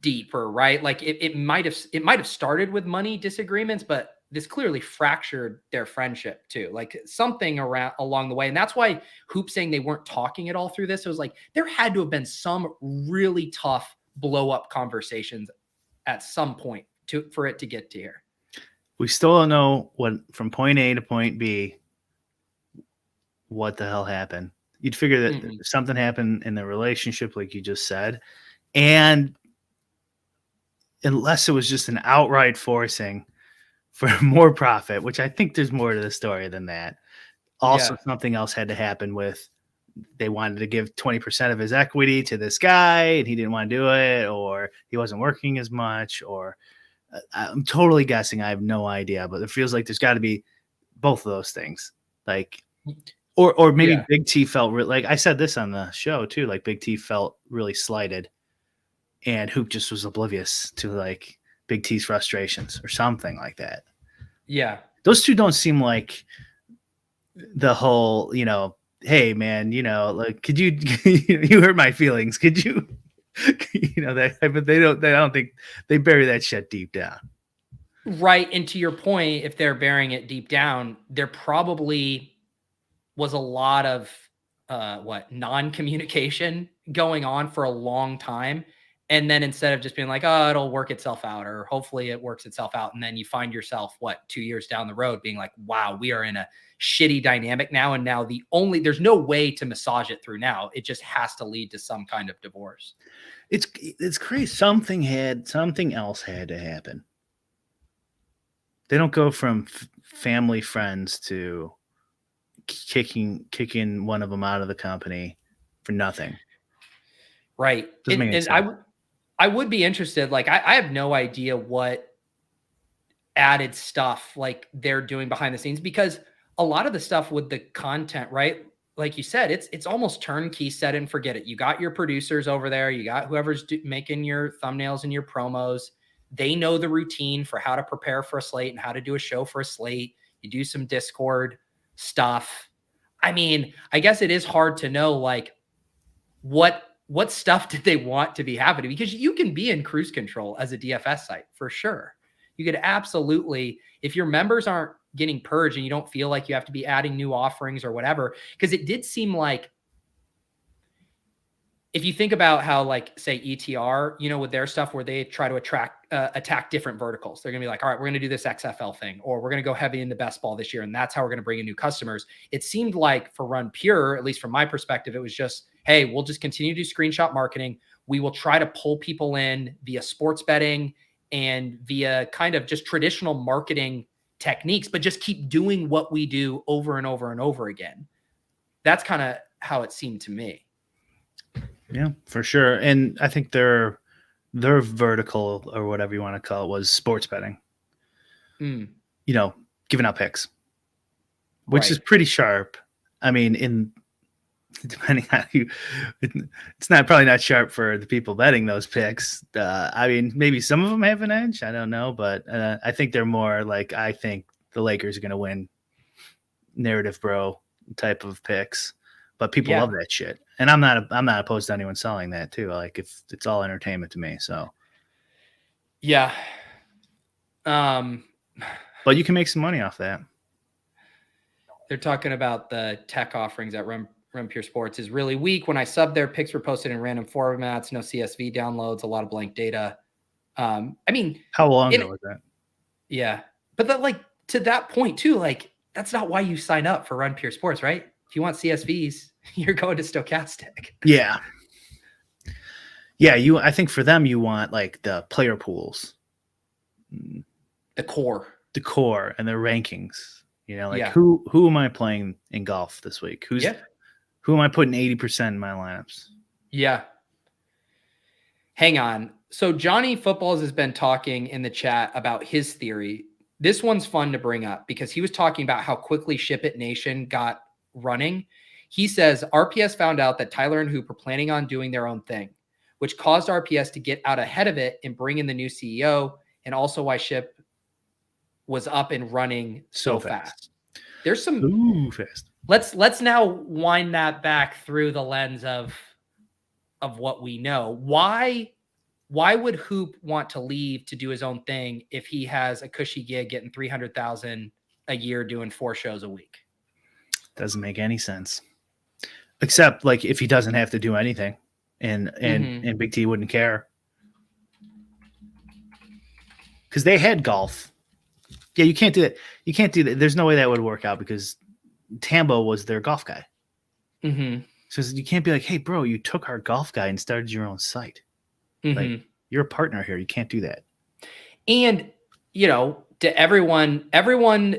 deeper, right? Like it might have started with money disagreements, but this clearly fractured their friendship too. Like something around along the way. And that's why Hoop saying they weren't talking at all through this. It was like there had to have been some really tough blow up conversations at some point for it to get to here. We still don't know what from point A to point B what the hell happened. You'd figure that something happened in the relationship, like you just said. And unless it was just an outright forcing for more profit, which I think there's more to the story than that. Also, something else had to happen with they wanted to give 20% of his equity to this guy and he didn't want to do it, or he wasn't working as much, or I'm totally guessing. I have no idea, but it feels like there's got to be both of those things. Like, or maybe Big T felt like I said this on the show too. Like Big T felt really slighted, and Hoop just was oblivious to like Big T's frustrations or something like that. Yeah, those two don't seem like the whole, hey man, like could you you hurt my feelings? Could you, that? But they don't. I don't think they bury that shit deep down. Right. And to your point, if they're burying it deep down, there probably was a lot of non-communication going on for a long time. And then instead of just being like, oh, it'll work itself out, or hopefully it works itself out. And then you find yourself, 2 years down the road being like, wow, we are in a shitty dynamic now. And now there's no way to massage it through now. It just has to lead to some kind of divorce. It's crazy. Something else had to happen. They don't go from family friends to kicking one of them out of the company for nothing. Right. And I would be interested. Like, I have no idea what added stuff like they're doing behind the scenes, because a lot of the stuff with the content, right? Like you said, it's almost turnkey, set and forget it. You got your producers over there. You got whoever's making your thumbnails and your promos. They know the routine for how to prepare for a slate and how to do a show for a slate. You do some Discord stuff. I mean, I guess it is hard to know, like, what stuff did they want to be happening? Because you can be in cruise control as a DFS site for sure. You could absolutely, if your members aren't getting purged and you don't feel like you have to be adding new offerings or whatever, because it did seem like, if you think about how, like, say ETR, with their stuff where they try to attack different verticals, they're going to be like, all right, we're going to do this XFL thing, or we're going to go heavy in the best ball this year. And that's how we're going to bring in new customers. It seemed like for Run Pure, at least from my perspective, it was just, hey, we'll just continue to do screenshot marketing. We will try to pull people in via sports betting and via kind of just traditional marketing techniques, but just keep doing what we do over and over and over again. That's kind of how it seemed to me. Yeah, for sure. And I think their vertical, or whatever you want to call it, was sports betting. Giving out picks, which is pretty sharp. I mean, depending on you, it's probably not sharp for the people betting those picks. I mean, maybe some of them have an edge. I don't know, but I think they're more like, I think the Lakers are going to win narrative bro type of picks. But people love that shit, and I'm not opposed to anyone selling that too. Like, if it's all entertainment to me, so yeah. But you can make some money off that. They're talking about the tech offerings at Run Pure Sports is really weak. When I sub there, picks were posted in random formats, no CSV downloads, a lot of blank data. I mean, how long ago was that? Yeah, but that, like, to that point too, like, that's not why you sign up for Run Pure Sports, right? If you want CSVs, you're going to Stochastic. Yeah. I think for them, you want like the player pools, the core, and their rankings. Who am I playing in golf this week? Who am I putting 80% in my lineups? Yeah. Hang on. So Johnny Footballs has been talking in the chat about his theory. This one's fun to bring up because he was talking about how quickly Ship It Nation got running. He says RPS found out that Tyler and Hoop are planning on doing their own thing, which caused RPS to get out ahead of it and bring in the new CEO, and also why Ship was up and running so fast. There's some fast. Let's now wind that back through the lens of what we know. Why why would Hoop want to leave to do his own thing if he has a cushy gig getting 300,000 a year doing 4 shows a week? Doesn't make any sense. Except like if he doesn't have to do anything and Big T wouldn't care. Because they had golf. Yeah, you can't do that. You can't do that. There's no way that would work out because Tambo was their golf guy. So you can't be like, hey, bro, you took our golf guy and started your own site. Like, you're a partner here. You can't do that. And, to everyone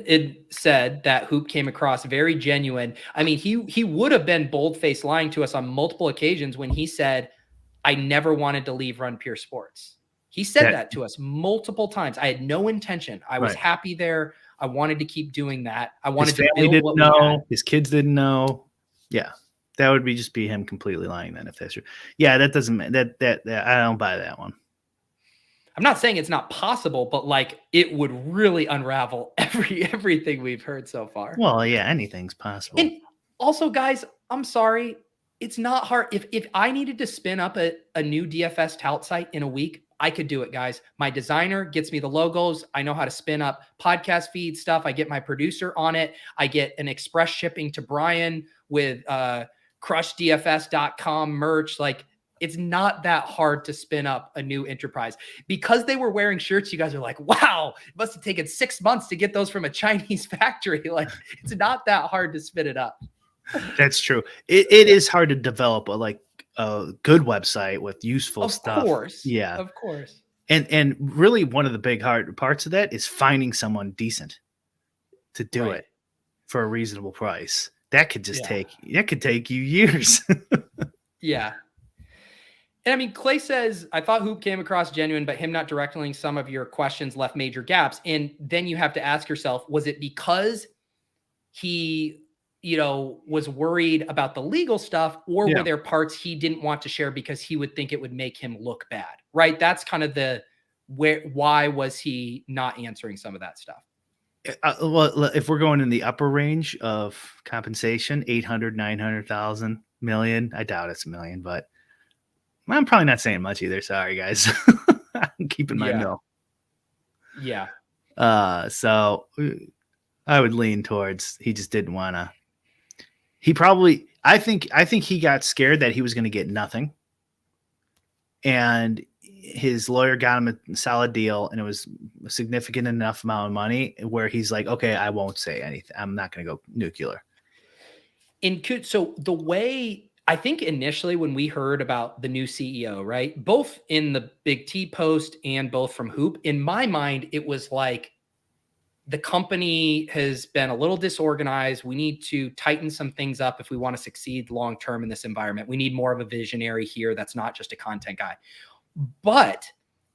had said that Hoop came across very genuine. I mean, he would have been bold-faced lying to us on multiple occasions when he said, I never wanted to leave Run Pure Sports. He said that to us multiple times. I had no intention. I was happy there. I wanted to keep doing that. I wanted to build what we had. His kids didn't know. Yeah. That would just be him completely lying then if that's true. Yeah, that doesn't that I don't buy that one. I'm not saying it's not possible, but like it would really unravel everything we've heard so far. Well, yeah, anything's possible. And also, guys, I'm sorry. It's not hard. If I needed to spin up a new DFS tout site in a week, I could do it, guys. My designer gets me the logos. I know how to spin up podcast feed stuff. I get my producer on it. I get an express shipping to Brian with crushedfs.com merch. Like, it's not that hard to spin up a new enterprise. Because they were wearing shirts, you guys are like, wow, it must have taken 6 months to get those from a Chinese factory. Like, it's not that hard to spin it up. That's true. It is hard to develop a good website with useful stuff. Of course. Yeah. Of course. And really one of the big hard parts of that is finding someone decent to do it for a reasonable price. That could just take you years. Yeah. And I mean, Clay says, I thought Hoop came across genuine, but him not directing some of your questions left major gaps. And then you have to ask yourself, was it because he, was worried about the legal stuff, or were there parts he didn't want to share because he would think it would make him look bad? Right. That's kind of why was he not answering some of that stuff? Well, if we're going in the upper range of compensation, 800, 900,000, million, I doubt it's a million, but I'm probably not saying much either. Sorry, guys. I'm keeping my mill. Yeah. So I would lean towards he just didn't want to. He probably, I think he got scared that he was going to get nothing. And his lawyer got him a solid deal, and it was a significant enough amount of money where he's like, okay, I won't say anything. I'm not going to go nuclear. So the way, I think initially when we heard about the new CEO, right, both in the Big T post and both from Hoop, in my mind, it was like the company has been a little disorganized. We need to tighten some things up if we want to succeed long-term in this environment. We need more of a visionary here that's not just a content guy. But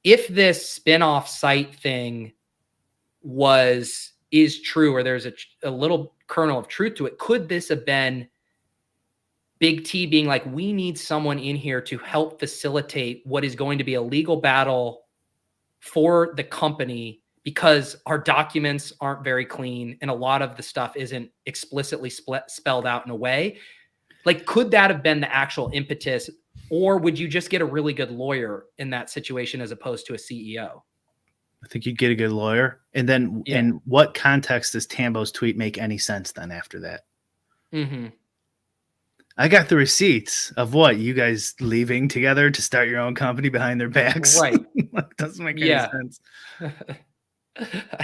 if this spin-off site thing is true, or there's a little kernel of truth to it, could this have been Big T being like, we need someone in here to help facilitate what is going to be a legal battle for the company because our documents aren't very clean and a lot of the stuff isn't explicitly spelled out in a way? Like, could that have been the actual impetus, or would you just get a really good lawyer in that situation as opposed to a CEO? I think you'd get a good lawyer. And then in what context does Tambo's tweet make any sense then after that? I got the receipts of what you guys leaving together to start your own company behind their backs. Right. Doesn't make any sense.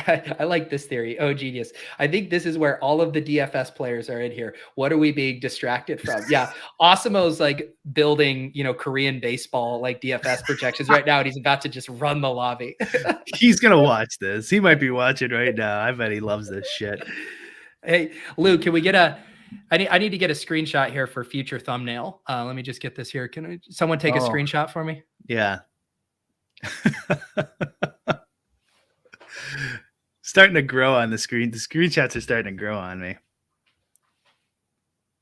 I like this theory. Oh, genius. I think this is where all of the DFS players are in here. What are we being distracted from? Yeah. Osimo's like building, Korean baseball, like DFS projections right now. And he's about to just run the lobby. He's going to watch this. He might be watching right now. I bet he loves this shit. Hey, Lou, can we get I need to get a screenshot here for future thumbnail. Let me just get this here. Can someone take a screenshot for me? Yeah. Starting to grow on the screen. The screenshots are starting to grow on me.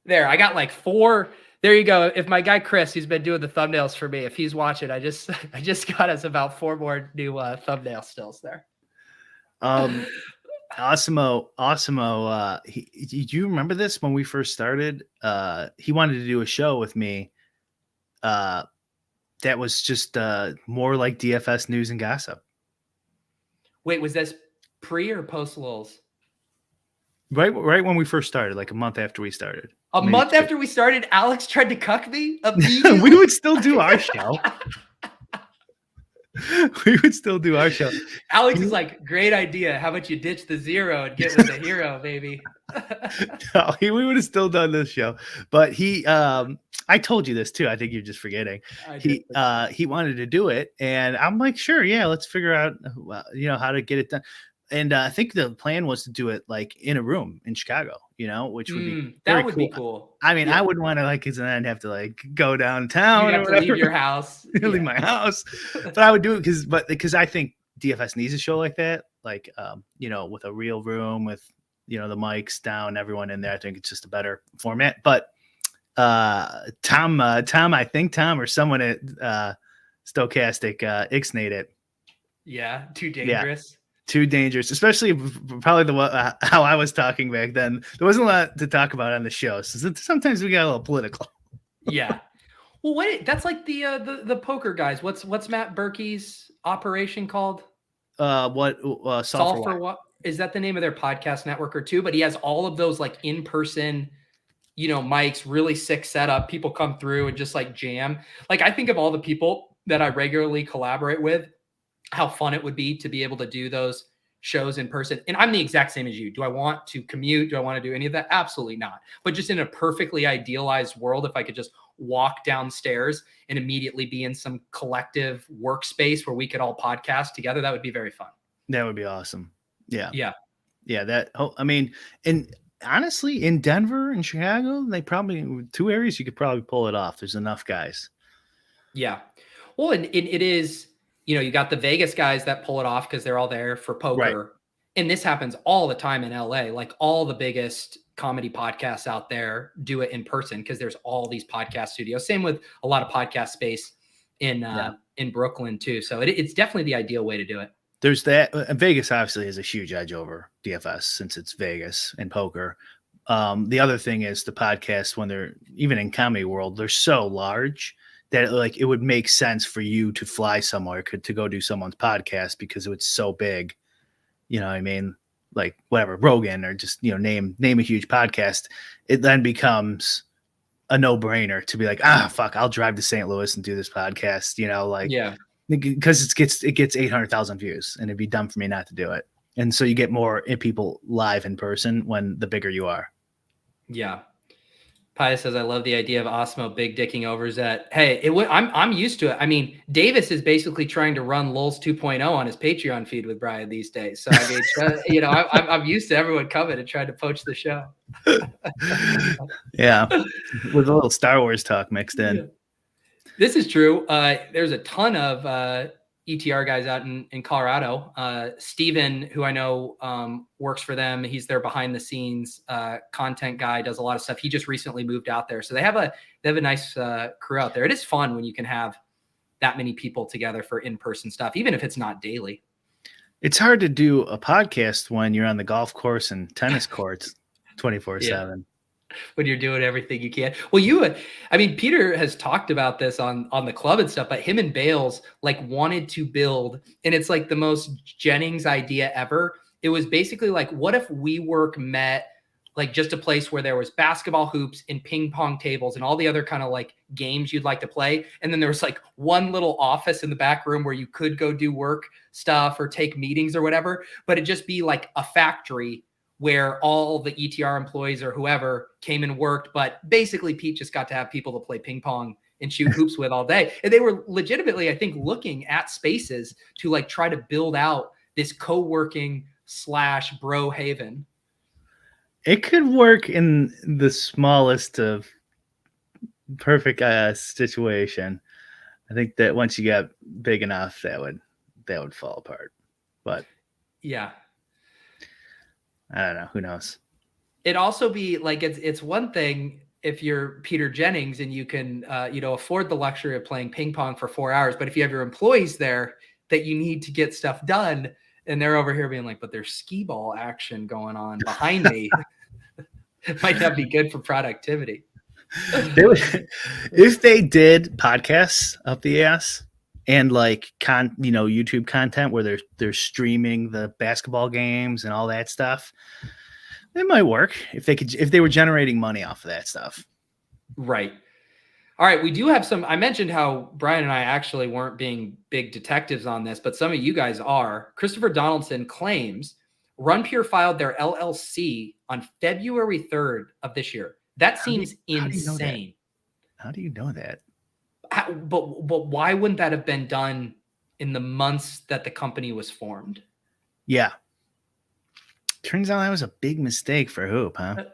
There, I got like 4. There you go. If my guy Chris, he's been doing the thumbnails for me. If he's watching, I just got us about 4 more new thumbnail stills there. Osimo, do you remember this when we first started? He wanted to do a show with me that was just more like DFS news and gossip. Wait, was this pre or post Lulz? Right when we first started, like a month after we started. A Maybe month 2. after we started, Alex tried to cuck me immediately. We would still do our show. We would still do our show. Alex is like, great idea. How about you ditch the zero and get with the hero, baby? No, we would have still done this show. But I told you this too. I think you're just forgetting. He wanted to do it, and I'm like, sure, yeah, let's figure out how to get it done. And I think the plan was to do it like in a room in Chicago, which would be that would be cool. I mean, I wouldn't want to because then I'd have to like go downtown. You'd have to leave your house, leave my house. But I would do it because I think DFS needs a show like that, like with a real room with the mics down, everyone in there. I think it's just a better format. But Tom, I think Tom or someone at Stochastic ixnayed it. Yeah, too dangerous. Yeah. Too dangerous, especially probably how I was talking back then. There wasn't a lot to talk about on the show, so sometimes we got a little political. Yeah. Well, wait, that's like the poker guys. What's Matt Berkey's operation called? Solve for what? Is that the name of their podcast network or two? But he has all of those like in person, mics, really sick setup. People come through and just like jam. Like I think of all the people that I regularly collaborate with, how fun it would be to be able to do those shows in person. And I'm the exact same as you. Do I want to commute? Do I want to do any of that? Absolutely not. But just in a perfectly idealized world, if I could just walk downstairs and immediately be in some collective workspace where we could all podcast together, that would be very fun. That would be awesome. Yeah. Yeah. Yeah. And honestly, in Denver and Chicago, they probably 2 areas you could probably pull it off. There's enough guys. Yeah. Well, and it is, you got the Vegas guys that pull it off because they're all there for poker. Right. And this happens all the time in LA. Like all the biggest comedy podcasts out there do it in person because there's all these podcast studios. Same with a lot of podcast space in Brooklyn too. So it's definitely the ideal way to do it. There's that. Vegas obviously has a huge edge over DFS since it's Vegas and poker. The other thing is the podcasts, when they're even in comedy world, they're so large that like it would make sense for you to fly somewhere to go do someone's podcast because it's so big. You know what I mean? Like whatever, Rogan or just, name a huge podcast. It then becomes a no-brainer to be like, fuck, I'll drive to St. Louis and do this podcast, because it gets 800,000 views and it'd be dumb for me not to do it. And so you get more people live in person when the bigger you are. Yeah. Pius says, I love the idea of Osmo big dicking overs at, hey, I'm used to it. I mean, Davis is basically trying to run Lulz 2.0 on his Patreon feed with Brian these days. So, I mean, I'm used to everyone coming and trying to poach the show. Yeah. With a little Star Wars talk mixed in. Yeah. This is true. There's a ton of ETR guys out in Colorado. Steven, who I know works for them, he's their behind the scenes content guy, does a lot of stuff. He just recently moved out there. So they have a nice crew out there. It is fun when you can have that many people together for in-person stuff, even if it's not daily. It's hard to do a podcast when you're on the golf course and tennis courts 24/7. When you're doing everything you can. Well, Peter has talked about this on the club and stuff, but him and Bales like wanted to build, and it's like the most Jennings idea ever. It was basically like, what if WeWork met like just a place where there was basketball hoops and ping pong tables and all the other kind of like games you'd like to play. And then there was like one little office in the back room where you could go do work stuff or take meetings or whatever, but it'd just be like a factory where all the ETR employees or whoever came and worked. But basically Pete just got to have people to play ping pong and shoot hoops with all day. And they were legitimately, I think, looking at spaces to like try to build out this co-working / bro haven. It could work in the smallest of perfect situation. I think that once you get big enough, that would fall apart. But yeah, I don't know. Who knows? It'd also be like, it's one thing if you're Peter Jennings and you can, afford the luxury of playing ping pong for 4 hours. But if you have your employees there that you need to get stuff done and they're over here being like, but there's skee ball action going on behind me, it might not be good for productivity. If they did podcasts up the ass and like YouTube content where they're streaming the basketball games and all that stuff, it might work if they were generating money off of that stuff. Right. All right. We do have some. I mentioned how Brian and I actually weren't being big detectives on this, but some of you guys are. Christopher Donaldson claims RunPure filed their LLC on February 3rd of this year. That seems insane. How do you know that? But why wouldn't that have been done in the months that the company was formed? Yeah. Turns out that was a big mistake for Hoop, huh?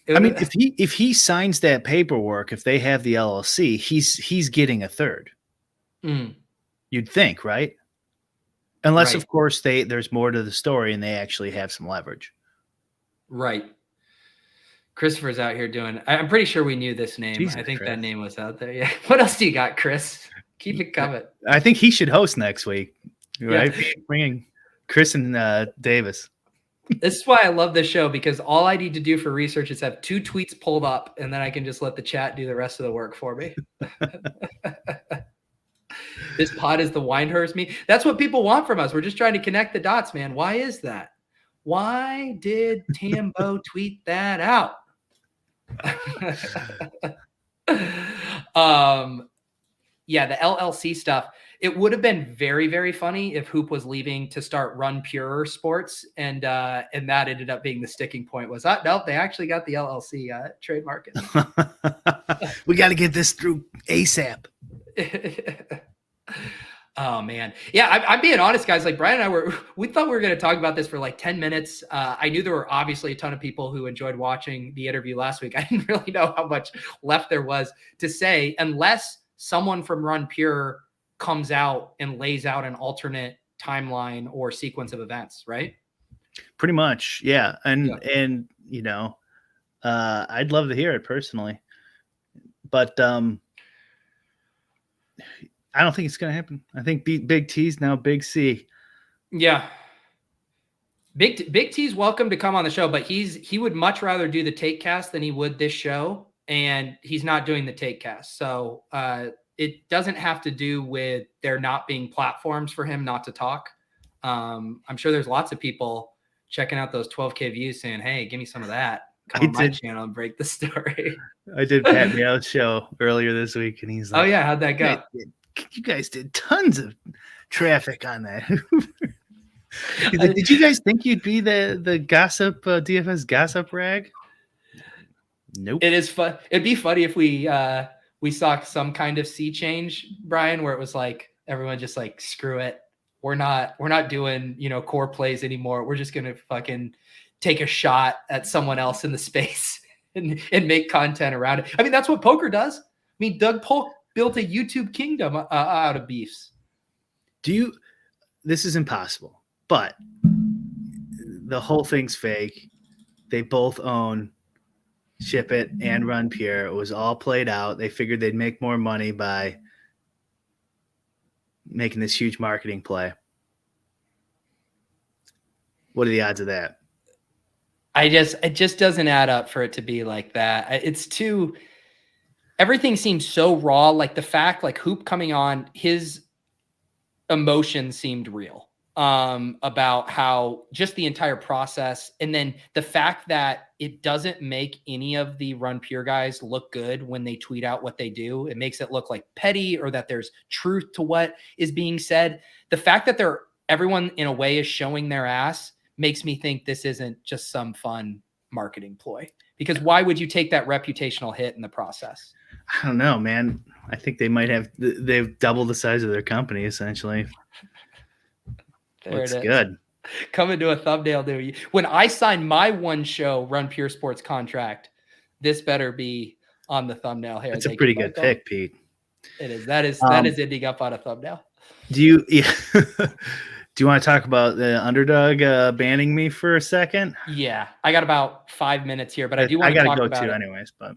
I mean, if he signs that paperwork, if they have the LLC, he's getting a third. You'd think, right? Unless, of course, there's more to the story and they actually have some leverage. Right. Christopher's out here doing. I'm pretty sure we knew this name. Jesus, I think Chris. that name was out there. Yeah. What else do you got, Chris? Keep it coming. I think he should host next week, right? Yeah. Bringing Chris and Davis. This is why I love this show, because all I need to do for research is have 2 tweets pulled up, and then I can just let the chat do the rest of the work for me. This pod is the Windhurst me. That's what people want from us. We're just trying to connect the dots, man. Why is that? Why did Tambo tweet that out? Yeah, the LLC stuff. It would have been very, very funny if Hoop was leaving to start RunPure Sports, and that ended up being the sticking point. Was that nope? They actually got the LLC trademark. We got to get this through ASAP. Oh man, yeah. I'm being honest, guys. Like Brian and I we thought we were going to talk about this for like 10 minutes. I knew there were obviously a ton of people who enjoyed watching the interview last week. I didn't really know how much left there was to say, unless someone from RunPure comes out and lays out an alternate timeline or sequence of events, right? Pretty much. Yeah. And I'd love to hear it personally, but I don't think it's going to happen. I think Big T's now Big C. Yeah. Big T's welcome to come on the show, but he would much rather do the take cast than he would this show. And he's not doing the take cast. So, it doesn't have to do with there not being platforms for him not to talk. I'm sure there's lots of people checking out those 12K views saying, hey, give me some of that. Come on my channel and break the story. I did Pat Meow's show earlier this week, and he's like, oh, yeah, how'd that go? You guys did tons of traffic on that. He's like, did you guys think you'd be the gossip, DFS gossip rag? Nope. It is fun. It'd be funny if we saw some kind of sea change, Brian, where it was like everyone just like, screw it. We're not doing, core plays anymore. We're just going to fucking take a shot at someone else in the space and make content around it. I mean, that's what poker does. I mean, Doug Polk built a YouTube kingdom out of beefs. This is impossible, but the whole thing's fake. They both own Ship It and RunPure. It was all played out. They figured they'd make more money by making this huge marketing play. What are the odds of that? It just doesn't add up for it to be like that. Everything seems so raw. Like the fact, like Hoop coming on, his emotions seemed real. About how just the entire process, and then the fact that it doesn't make any of the RunPure guys look good when they tweet out what they do. It makes it look like petty, or that there's truth to what is being said. The fact that everyone in a way is showing their ass makes me think this isn't just some fun marketing ploy, because why would you take that reputational hit in the process? I don't know, man. I think they've doubled the size of their company essentially. That's good. Coming to a thumbnail near you. When I sign my one show RunPure Sports contract, this better be on the thumbnail here. That's a pretty good pick, Pete. It is. That is ending up on a thumbnail. Do you want to talk about the Underdog banning me for a second? Yeah, I got about 5 minutes here, but I do want to talk about it. Anyways. But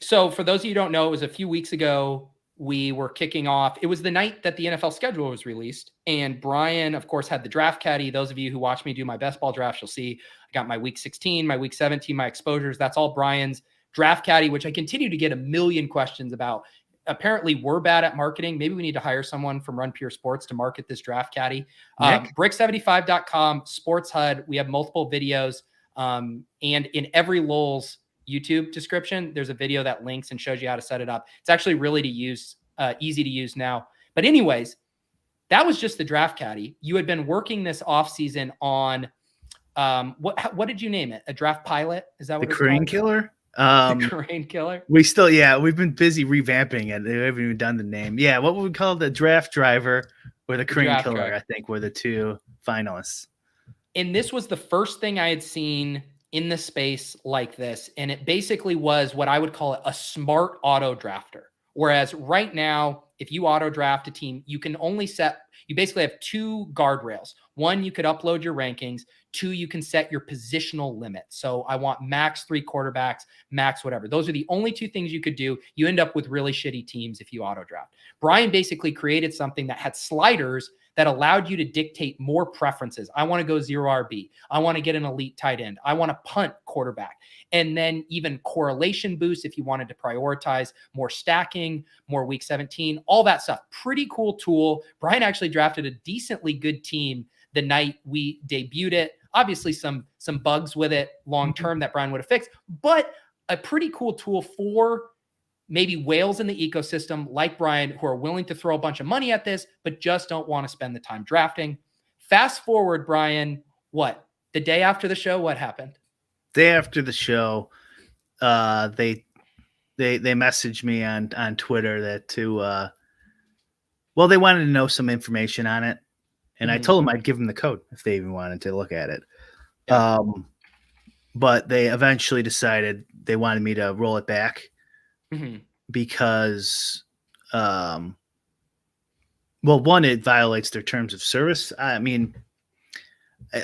so for those of you who don't know, it was a few weeks ago. We were kicking off. It was the night that the NFL schedule was released. And Brian, of course, had the draft caddy. Those of you who watch me do my best ball drafts, you'll see I got my week 16, my week 17, my exposures. That's all Brian's Draft Caddy, which I continue to get a million questions about. Apparently, we're bad at marketing. Maybe we need to hire someone from Run Pure Sports to market this Draft Caddy. Bric75.com, Sports HUD. We have multiple videos. And in every Lowell's YouTube description, there's a video that links and shows you how to set it up. It's actually really easy to use now. But anyways, that was just the Draft Caddy. You had been working this off season on what did you name it? A draft pilot? Is that what the Crane called? Killer? The Crane Killer. We've been busy revamping it. We haven't even done the name. Yeah, what would we call it? The Draft Driver or the Crane Killer? Driver. I think were the two finalists. And this was the first thing I had seen in the space like this, and it basically was what I would call a smart auto drafter. Whereas right now, if you auto draft a team, you basically have two guardrails. One, you could upload your rankings. Two, you can set your positional limit. So I want max 3 quarterbacks, max whatever. Those are the only two things you could do. You end up with really shitty teams if you auto draft. Brian basically created something that had sliders that allowed you to dictate more preferences. I want to go 0 RB. I want to get an elite tight end. I want to punt quarterback. And then even correlation boosts if you wanted to prioritize more stacking, more week 17, all that stuff. Pretty cool tool. Brian actually drafted a decently good team the night we debuted it. Obviously some bugs with it long-term that Brian would have fixed, but a pretty cool tool for maybe whales in the ecosystem like Brian who are willing to throw a bunch of money at this, but just don't want to spend the time drafting. Fast forward, Brian, the day after the show, what happened? Day after the show, they messaged me on Twitter that they wanted to know some information on it. And I told them I'd give them the code if they even wanted to look at it. Yeah. But they eventually decided they wanted me to roll it back because, one, it violates their terms of service. I mean,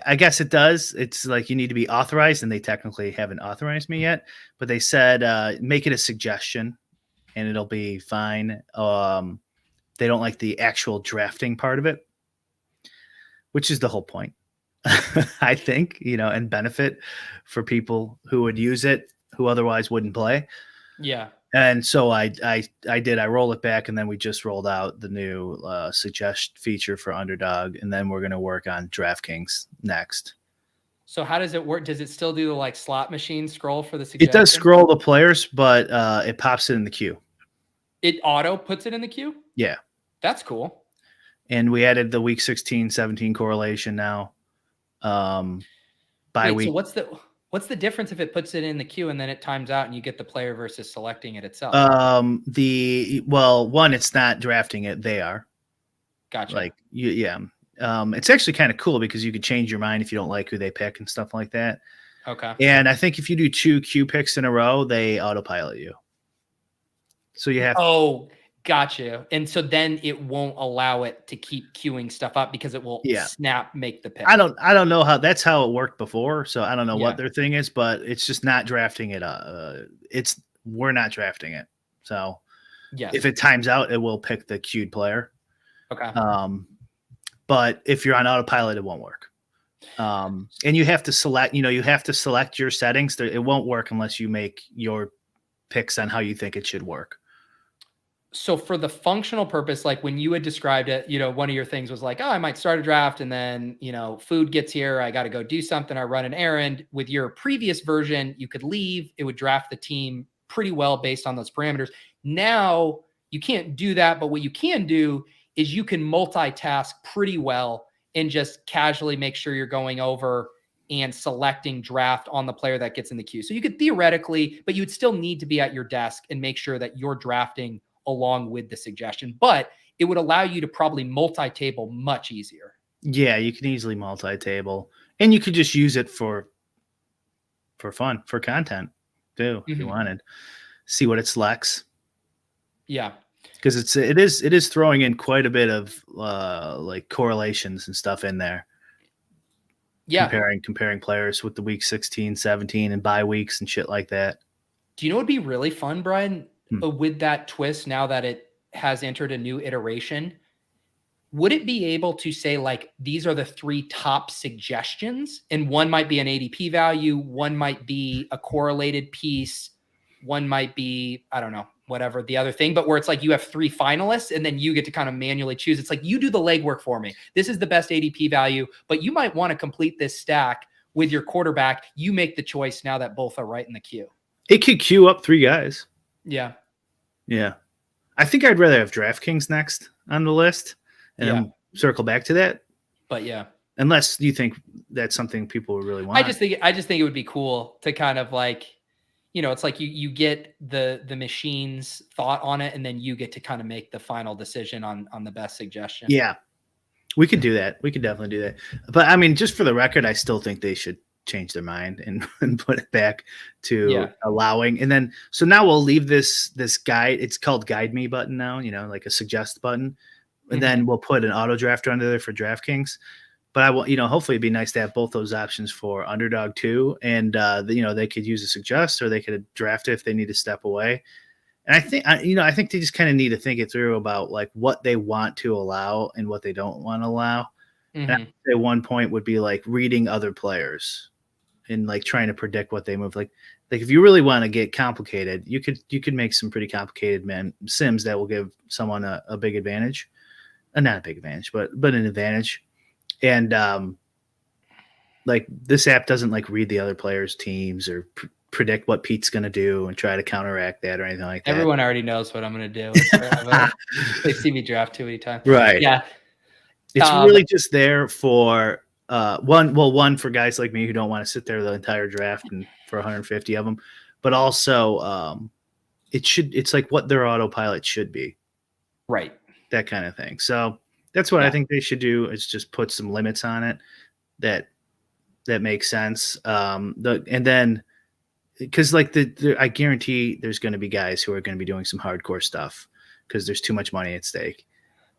I guess it does. It's like you need to be authorized, and they technically haven't authorized me yet. But they said make it a suggestion, and it'll be fine. They don't like the actual drafting part of it, which is the whole point, I think, and benefit for people who would use it, who otherwise wouldn't play. Yeah. And so I did. I rolled it back, and then we just rolled out the new suggest feature for Underdog, and then we're going to work on DraftKings next. So how does it work? Does it still do the slot machine scroll for the suggestion? It does scroll the players, but it pops it in the queue. It auto puts it in the queue? Yeah. That's cool. And we added the week 16, 17 correlation now. By week. So what's the difference if it puts it in the queue and then it times out and you get the player versus selecting it itself? One, it's not drafting it. They are. Gotcha. It's actually kind of cool because you could change your mind if you don't like who they pick and stuff like that. Okay. And I think if you do 2 Q picks in a row, they autopilot you. So you have. Oh, gotcha. And so then it won't allow it to keep queuing stuff up because it will make the pick. I don't know how that's how it worked before. So I don't know what their thing is, but it's just not drafting it. We're not drafting it. So if it times out, it will pick the queued player. Okay. But if you're on autopilot, it won't work. And you have to select your settings. It won't work unless you make your picks on how you think it should work. So for the functional purpose, like when you had described it, one of your things was like, oh, I might start a draft and then, food gets here. I got to go do something. I run an errand. With your previous version, you could leave. It would draft the team pretty well based on those parameters. Now you can't do that. But what you can do is you can multitask pretty well and just casually make sure you're going over and selecting draft on the player that gets in the queue. So you could theoretically, but you would still need to be at your desk and make sure that you're drafting along with the suggestion, but it would allow you to probably multi-table much easier. Yeah, you can easily multi-table, and you could just use it for fun, for content too, if you wanted. See what it selects. Yeah. Because it is throwing in quite a bit of like correlations and stuff in there. Yeah. Comparing players with the week 16, 17 and bye weeks and shit like that. Do you know what would be really fun, Brian? With that twist, now that it has entered a new iteration, would it be able to say like, these are the 3 top suggestions, and one might be an ADP value, one might be a correlated piece, One might be, I don't know, whatever the other thing, but where it's like you have 3 finalists and then you get to kind of manually choose. It's like, you do the legwork for me. This is the best ADP value, but you might want to complete this stack with your quarterback. You make the choice now that both are right in the queue. It could queue up 3 guys. Yeah. Yeah. I think I'd rather have DraftKings next on the list and then circle back to that. But yeah. Unless you think that's something people would really want. I just think it would be cool to kind of like, it's like you get the machine's thought on it, and then you get to kind of make the final decision on the best suggestion. Yeah, we could do that. We could definitely do that. But I mean, just for the record, I still think they should change their mind and put it back to allowing. And then, so now we'll leave this guide. It's called Guide Me button now, like a suggest button. And then we'll put an auto drafter under there for DraftKings. But I will, hopefully it'd be nice to have both those options for Underdog too. And, they could use a suggest, or they could draft it if they need to step away. And I think they just kind of need to think it through about like what they want to allow and what they don't want to allow. And I would say one point would be like reading other players and like trying to predict what they move. Like if you really want to get complicated, you could make some pretty complicated sims that will give someone a big advantage. Not a big advantage, but an advantage. And like this app doesn't like read the other players' teams or predict what Pete's going to do and try to counteract that or anything like that. Everyone already knows what I'm going to do. They see me draft too many times. Right. Yeah. It's really just there for one for guys like me who don't want to sit there the entire draft and for 150 of them, but also it's like what their autopilot should be. Right. That kind of thing. So that's what I think they should do, is just put some limits on it that makes sense. And then because like I guarantee there's going to be guys who are going to be doing some hardcore stuff because there's too much money at stake.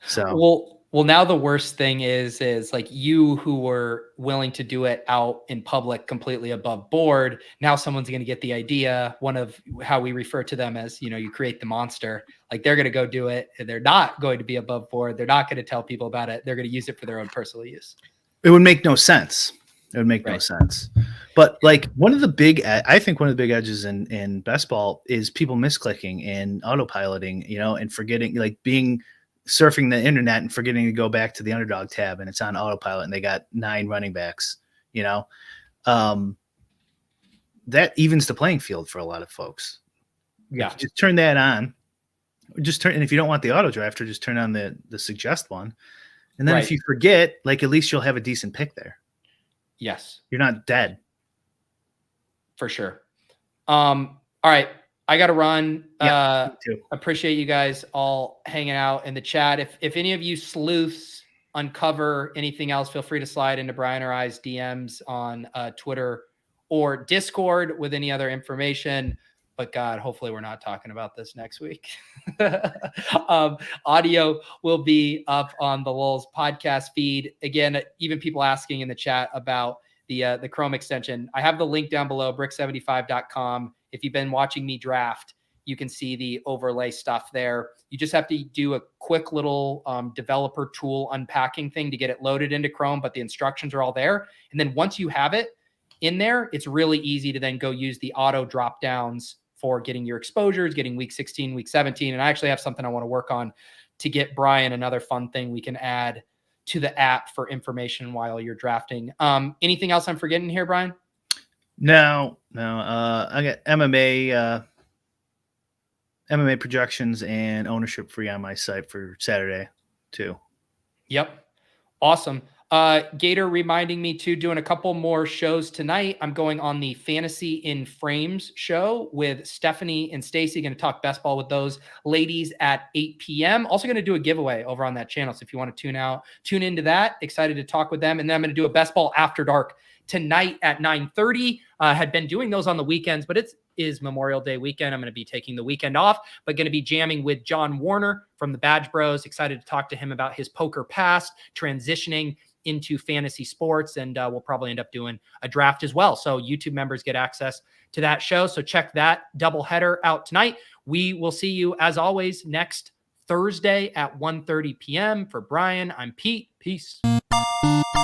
So well, now the worst thing is like you who were willing to do it out in public completely above board. Now someone's going to get the idea. One of how we refer to them as, you create the monster. Like they're going to go do it. And they're not going to be above board. They're not going to tell people about it. They're going to use it for their own personal use. It would make no sense. It would make no sense. But like I think one of the big edges in best ball is people misclicking and autopiloting, and forgetting, like surfing the internet and forgetting to go back to the Underdog tab, and it's on autopilot and they got 9 running backs, that evens the playing field for a lot of folks. Yeah. Just turn that on. And if you don't want the auto drafter, just turn on the suggest one. And then if you forget, like at least you'll have a decent pick there. Yes. You're not dead. For sure. All right. I got to run. Yeah, me too. Appreciate you guys all hanging out in the chat. If any of you sleuths uncover anything else, feel free to slide into Brian or I's DMs on Twitter or Discord with any other information. But God, hopefully we're not talking about this next week. Audio will be up on the Lulz podcast feed. Again, even people asking in the chat about the Chrome extension. I have the link down below, bric75.com. If you've been watching me draft, you can see the overlay stuff there. You just have to do a quick little developer tool unpacking thing to get it loaded into Chrome, but the instructions are all there. And then once you have it in there, it's really easy to then go use the auto drop downs for getting your exposures, getting week 16, week 17. And I actually have something I want to work on to get Brian another fun thing we can add to the app for information while you're drafting. Anything else I'm forgetting here, Brian? No. I got MMA projections and ownership free on my site for Saturday too. Yep. Awesome. Gator reminding me to doing a couple more shows tonight. I'm going on the Fantasy in Frames show with Stephanie and Stacy. Going to talk best ball with those ladies at 8 p.m. Also going to do a giveaway over on that channel. So if you want to tune into that, excited to talk with them. And then I'm going to do a best ball after dark tonight at 9:30. Had been doing those on the weekends, but it is Memorial Day weekend. I'm going to be taking the weekend off, but going to be jamming with John Warner from the Badge Bros. Excited to talk to him about his poker past, transitioning into fantasy sports, and we'll probably end up doing a draft as well. So YouTube members get access to that show. So check that doubleheader out tonight. We will see you as always next Thursday at 1:30 p.m. For Brian, I'm Pete. Peace.